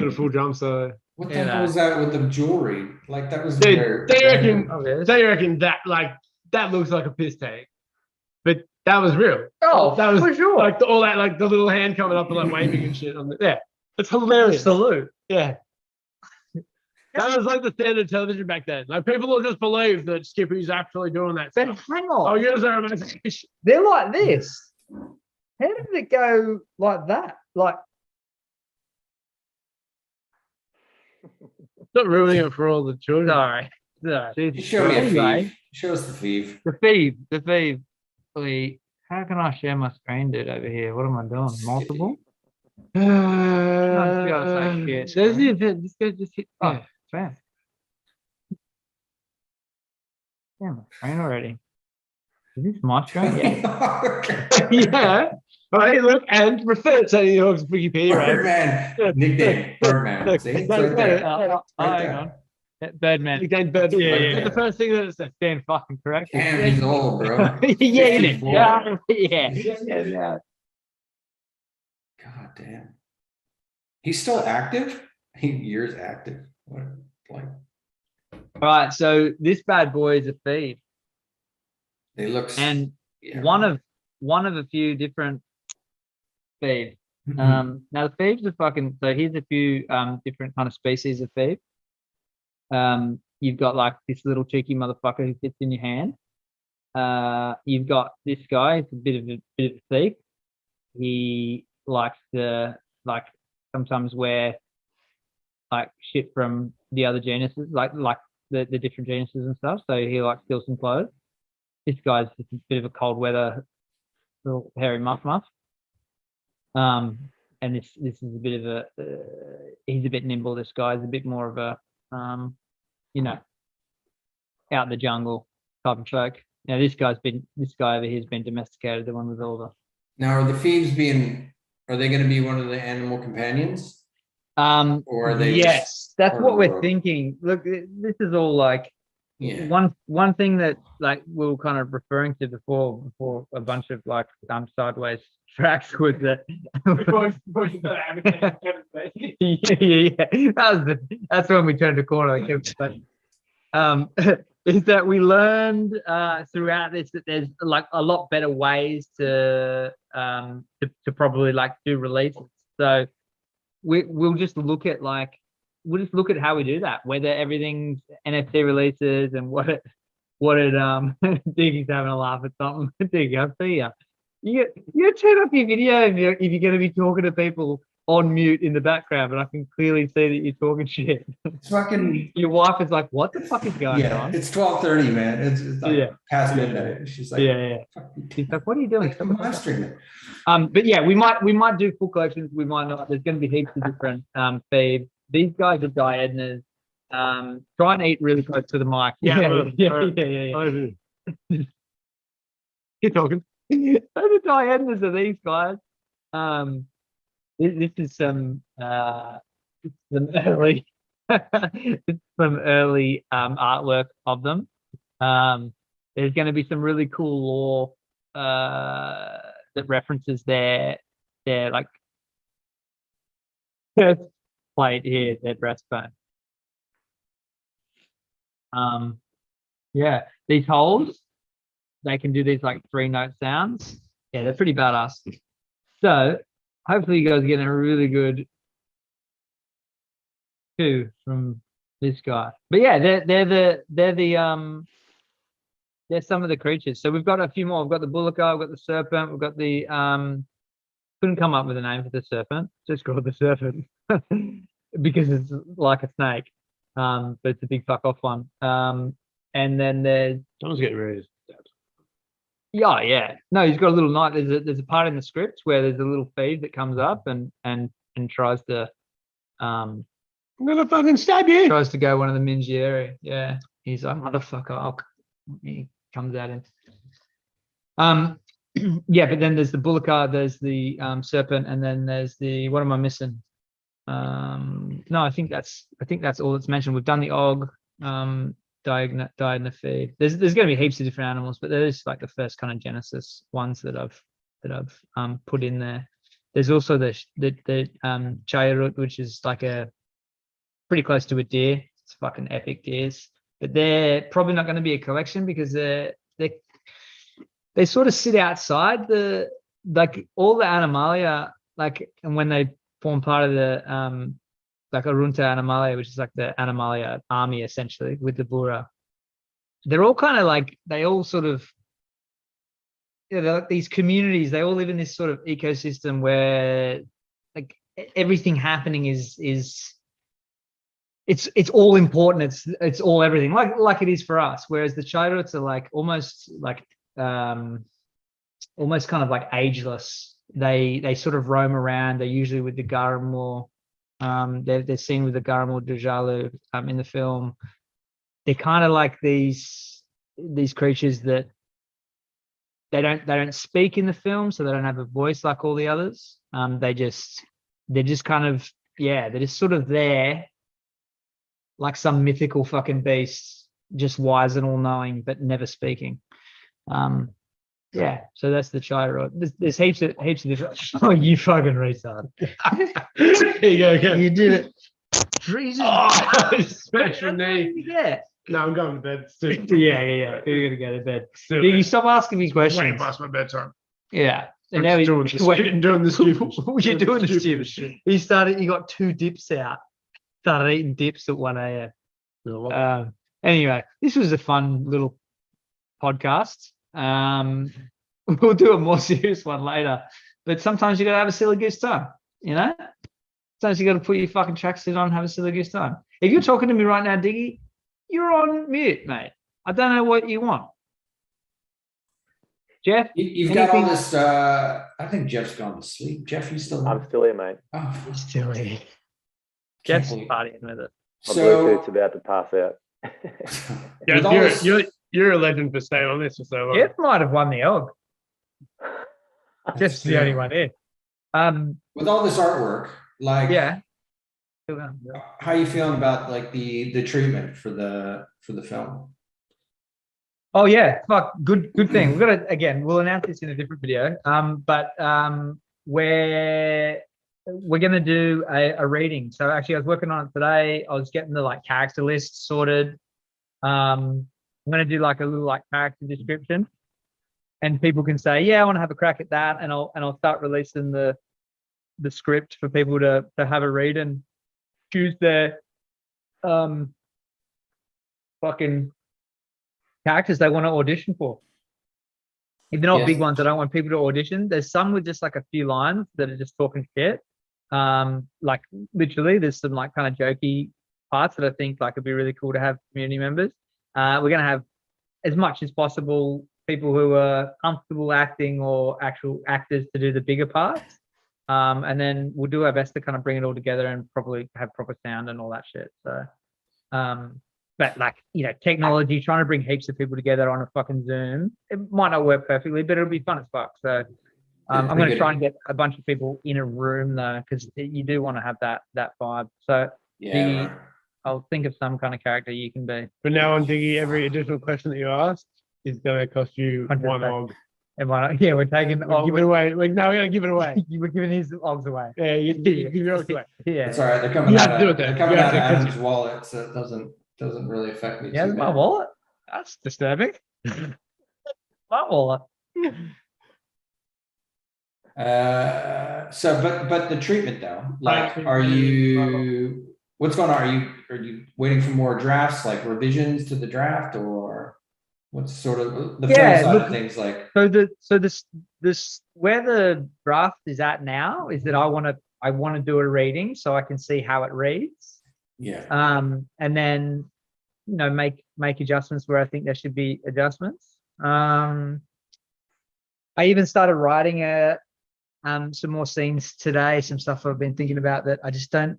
a full drum solo. What the Yeah. hell was that with the jewelry? Like that was Dude, weird. they reckon that that looks like a piss take, but that was real. Oh, that was for sure. Like all that, like the little hand coming up and like waving and shit on the it's hilarious. Salute. Yeah. That was like the standard television back then. Like people will just believe that Skippy's actually doing that But stuff. hang Oh, on. use our imagination. They're like this. How did it go like that? Like, Not ruining it for all the children. sorry. You show me a Anyway. thief. Show us the thief. The feed. Lee, how can I share my screen, dude, over here? What am I doing? Multiple? There's the event. This guy just hit. Oh, fast. Yeah, my screen already. Is this my screen? Yeah. Okay. Yeah. All right, look, and refer to Tony Hawk's Wikipedia. Right? Birdman. Nickname. Birdman. Look, See? It's that's right there. better. Right hang there. on. Yeah, Birdman. Nicknamed Birdman. Yeah, That's yeah. the first thing that it said. Stand fucking correct. Damn, he's old, bro. Yeah, innit? 54. Yeah. God damn. He's still active? Years active. What, like, All right, so this bad boy is a feed, they look. and yeah. one of a few different feeds. Mhm. Now the thieves are fucking. So here's a few different kind of species of thief. You've got like this little cheeky motherfucker who fits in your hand. You've got this guy. He's a bit of a thief. He likes to like sometimes wear like shit from the other genuses, like the different genuses and stuff. So he likes steal some clothes. This guy's just a bit of a cold weather little hairy muff. And this is a bit of a he's a bit nimble. This guy's a bit more of a out in the jungle type of bloke. Now this guy over here's been domesticated, the one with all the Now, are the thieves are they going to be one of the animal companions? Or are they yes, that's part what of the we're road? thinking. Look, this is all like Yeah. one thing that like we were kind of referring to before a bunch of like sideways tracks was that yeah. That's when we turned the corner. But is that we learned throughout this that there's like a lot better ways to probably like do releases. So we'll just look at how we do that, whether everything's NFT releases and what it Diggy's having a laugh at something. Diggy, I see ya. You turn off your video if you're going to be talking to people on mute in the background, but I can clearly see that you're talking shit. It's fucking Your wife is like, "What the fuck is going on?" it's 12:30, man. It's like Yeah. past Yeah. midnight. She's like, Yeah. "Fuck you." She's like, "What are you doing?" Like, I'm live streaming. But yeah, we might do full collections. We might not. There's going to be heaps of different feeds. These guys are diagonals. Try and eat really close to the mic. Yeah. Keep talking. So the diagonals are these guys. This is some early artwork of them. There's going to be some really cool lore that references their like first plate here, their breastbone. Yeah, these holes, they can do these like 3-note sounds. Yeah, they're pretty badass. So hopefully you guys are getting a really good cue from this guy. But yeah, they're some of the creatures. So we've got a few more. We've got the bullocker, we've got the serpent, we've got the couldn't come up with a name for the serpent, just called the serpent because it's like a snake. But it's a big fuck off one. And then there's Someone's getting ready. yeah. No, he's got a little knife. There's a part in the script where there's a little feed that comes up and tries to I'm gonna fucking stab you. tries to go one of the Mingieri. Yeah. He's like, motherfucker, he comes at him. Yeah, but then there's the bullocker, there's the serpent, and then there's the what am I missing? No, I think that's all that's mentioned. We've done the og, died feed. There's going to be heaps of different animals, but there's like the first kind of Genesis ones that I've put in there. There's also the chayarut, which is like a pretty close to a deer. It's fucking epic deers, but they're probably not going to be a collection because they sort of sit outside the like all the animalia, like, and when they form part of the like Arunta Animalia, which is like the Animalia army essentially with the Bura. They're all kind of like, they all sort of, they're like these communities, they all live in this sort of ecosystem where like everything happening is it's all important. It's all everything like it is for us. Whereas the Chairots are like almost kind of like ageless. They sort of roam around. They're usually with the Garamur. They're seen with the Garamur Dujalu in the film. They're kind of like these creatures that they don't speak in the film, so they don't have a voice like all the others. They're just kind of, yeah, they're just sort of there, like some mythical fucking beast, just wise and all knowing, but never speaking. Yeah, so that's the Chairod. There's heaps of different. Oh, you fucking retard! Here you go, Kev. You did it. Jesus. Oh, smash your knee. Yeah. No, I'm going to bed. Yeah. You're gonna go to bed. Still, You stop asking me way questions. past my bedtime. Yeah. And I'm now just doing the stupid. You're doing the stupid shit. You got 2 dips out. Started eating dips at 1 a.m. Anyway, this was a fun little podcast. We'll do a more serious one later, but sometimes you gotta have a silly goose time, you know. Sometimes you gotta put your fucking tracksuit on and have a silly goose time. If you're talking to me right now, Diggy, you're on mute, mate. I don't know what you want. Geoff, You've got all this. I think Jeff's gone to sleep. Jeff, you still? I'm still here, mate. Oh, still here. can't Jeff's believe- partying with it. My So Bluetooth's about to pass out. with all this- You're a legend for staying on this for so long. Geoff might have won the OG. Jeff's the only one here. with all this artwork, like, Yeah. How are you feeling about like the treatment for the film? Oh yeah, fuck, good thing. We've got to, again, we'll announce this in a different video. But we're gonna do a reading. So actually I was working on it today. I was getting the like character list sorted. I'm gonna do like a little like character description, and people can say, yeah, I want to have a crack at that, and I'll start releasing the script for people to have a read and choose their fucking characters they want to audition for. If they're not Yes. big ones, I don't want people to audition. There's some with just like a few lines that are just talking shit. Like literally, there's some like kind of jokey parts that I think like would be really cool to have community members. We're gonna have as much as possible people who are comfortable acting or actual actors to do the bigger parts. And then we'll do our best to kind of bring it all together and probably have proper sound and all that shit. So, but like, you know, technology, trying to bring heaps of people together on a fucking Zoom, it might not work perfectly, but it'll be fun as fuck. So I'm going to try and get a bunch of people in a room though, because you do want to have that vibe. So Yeah. I'll think of some kind of character you can be. From now on, Diggy, every additional question that you ask is going to cost you 100%. one og. Yeah, we're taking. Give it away. Like, no, we're going to give it away. You were giving his ogs away. Yeah, you give yours away. Yeah. That's all right. They're coming You out have to do of, it they're then. coming You out have of to, 'cause Adam's wallet, so it doesn't really affect me Yeah, too it's my bad. wallet. That's disturbing. My wallet. So but the treatment though, like, are you, what's going on? Are you waiting for more drafts, like revisions to the draft, or what's sort of the film side of things like? So this where the draft is at now is that I want to do a reading so I can see how it reads. Yeah. And then, you know, make adjustments where I think there should be adjustments. I even started writing some more scenes today, some stuff I've been thinking about that I just don't,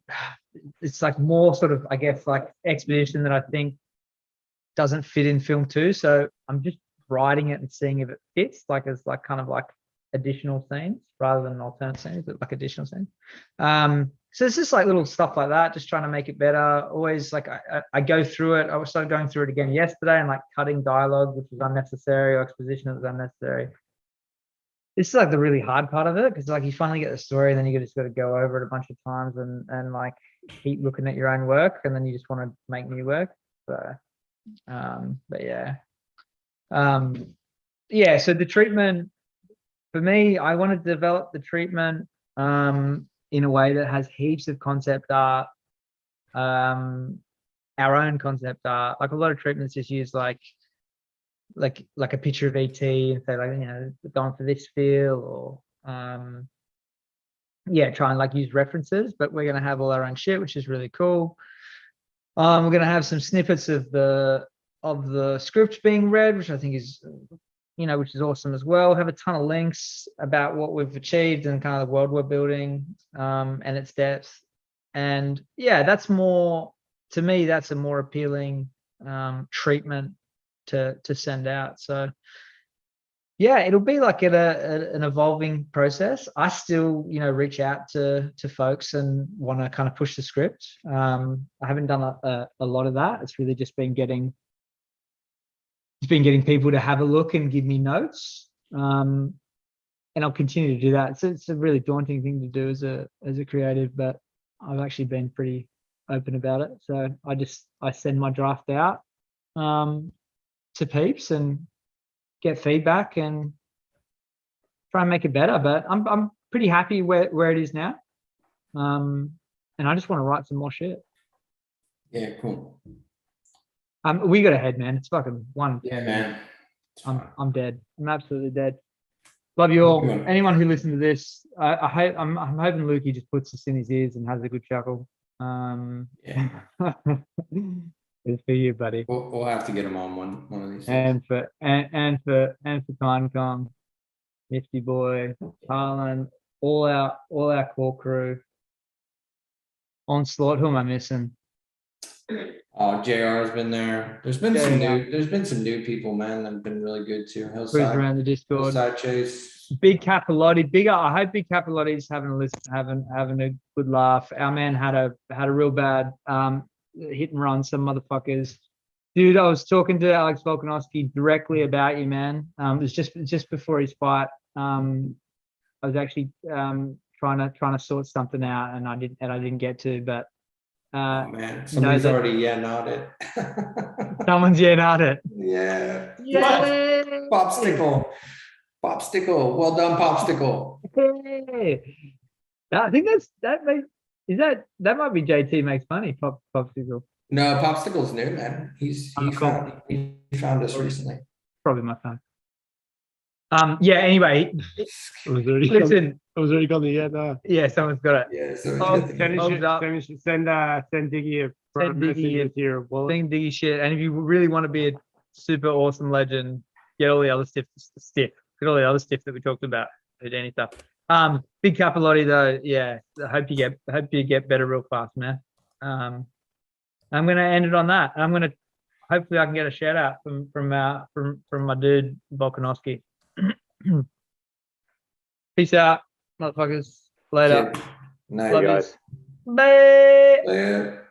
it's like more sort of, I guess, like exposition that I think doesn't fit in film too. So I'm just writing it and seeing if it fits, like as like kind of like additional scenes rather than alternate scenes, but like additional scenes. So it's just like little stuff like that, just trying to make it better. Always like I go through it. I started going through it again yesterday and like cutting dialogue, which was unnecessary, or exposition that was unnecessary. This is like the really hard part of it, because like you finally get the story and then you just got to go over it a bunch of times and like keep looking at your own work, and then you just want to make new work. So but yeah. Yeah, so the treatment for me, I want to develop the treatment in a way that has heaps of concept art, our own concept art. Like a lot of treatments just use like a picture of ET and say like, you know, going for this feel, or yeah, try and like use references, but we're gonna have all our own shit, which is really cool. We're gonna have some snippets of the script being read, which I think is, you know, which is awesome as well. Have a ton of links about what we've achieved and kind of the world we're building, and its depth. And yeah, that's more, to me, that's a more appealing treatment to send out. So yeah, it'll be like an evolving process. I still, you know, reach out to folks and want to kind of push the script. I haven't done a lot of that. It's really just been getting people to have a look and give me notes. And I'll continue to do that. So it's a really daunting thing to do as a creative, but I've actually been pretty open about it. So I send my draft out to peeps and get feedback and try and make it better. But I'm pretty happy where it is now. And I just want to write some more shit. Yeah, cool. We got ahead, man. It's fucking 1:10. Yeah, man. I'm dead. I'm absolutely dead. Love you all. Good. Anyone who listens to this, I'm hoping Lukey just puts this in his ears and has a good chuckle. Yeah. It's for you, buddy. We'll have to get him on one of these days. And for Pinecom, Nifty Boy, Harlan, all our core crew. Onslaught, who am I missing? Oh, JR has been there. There's been some new people, man, that have been really good too. Who's around the Discord? Hillside Chase, Big Capalotti, bigger. I hope Big Capalotti's having a listen, having a good laugh. Our man had a real bad hit and run. Some motherfuckers. Dude, I was talking to Alex Volkanovski directly about you, man. It was just before his fight. I was actually trying to sort something out, and I didn't get to. But Oh man, somebody's already nodded. Someone's nodded. Yeah. Yeah. Popsicle. Well done, Popsicle. Hey. I think that might be JT makes money. Popsicle. No, Popsicle's new, man. He found us recently. Probably my phone. Yeah. Anyway, It was already listen. I was already got the Yeah, someone's got it. Yeah, so send Diggy a private message with your wallet. Send Diggy shit, and if you really want to be a super awesome legend, get all the other stuff. Get all the other stuff that we talked about. Any stuff. Big Capalotti though. Yeah. I hope you get better real fast, man. I'm gonna end it on that. Hopefully I can get a shout out from my dude Volkanovski. Peace out, motherfuckers. Later. Night, Hey, guys. Bye. Later.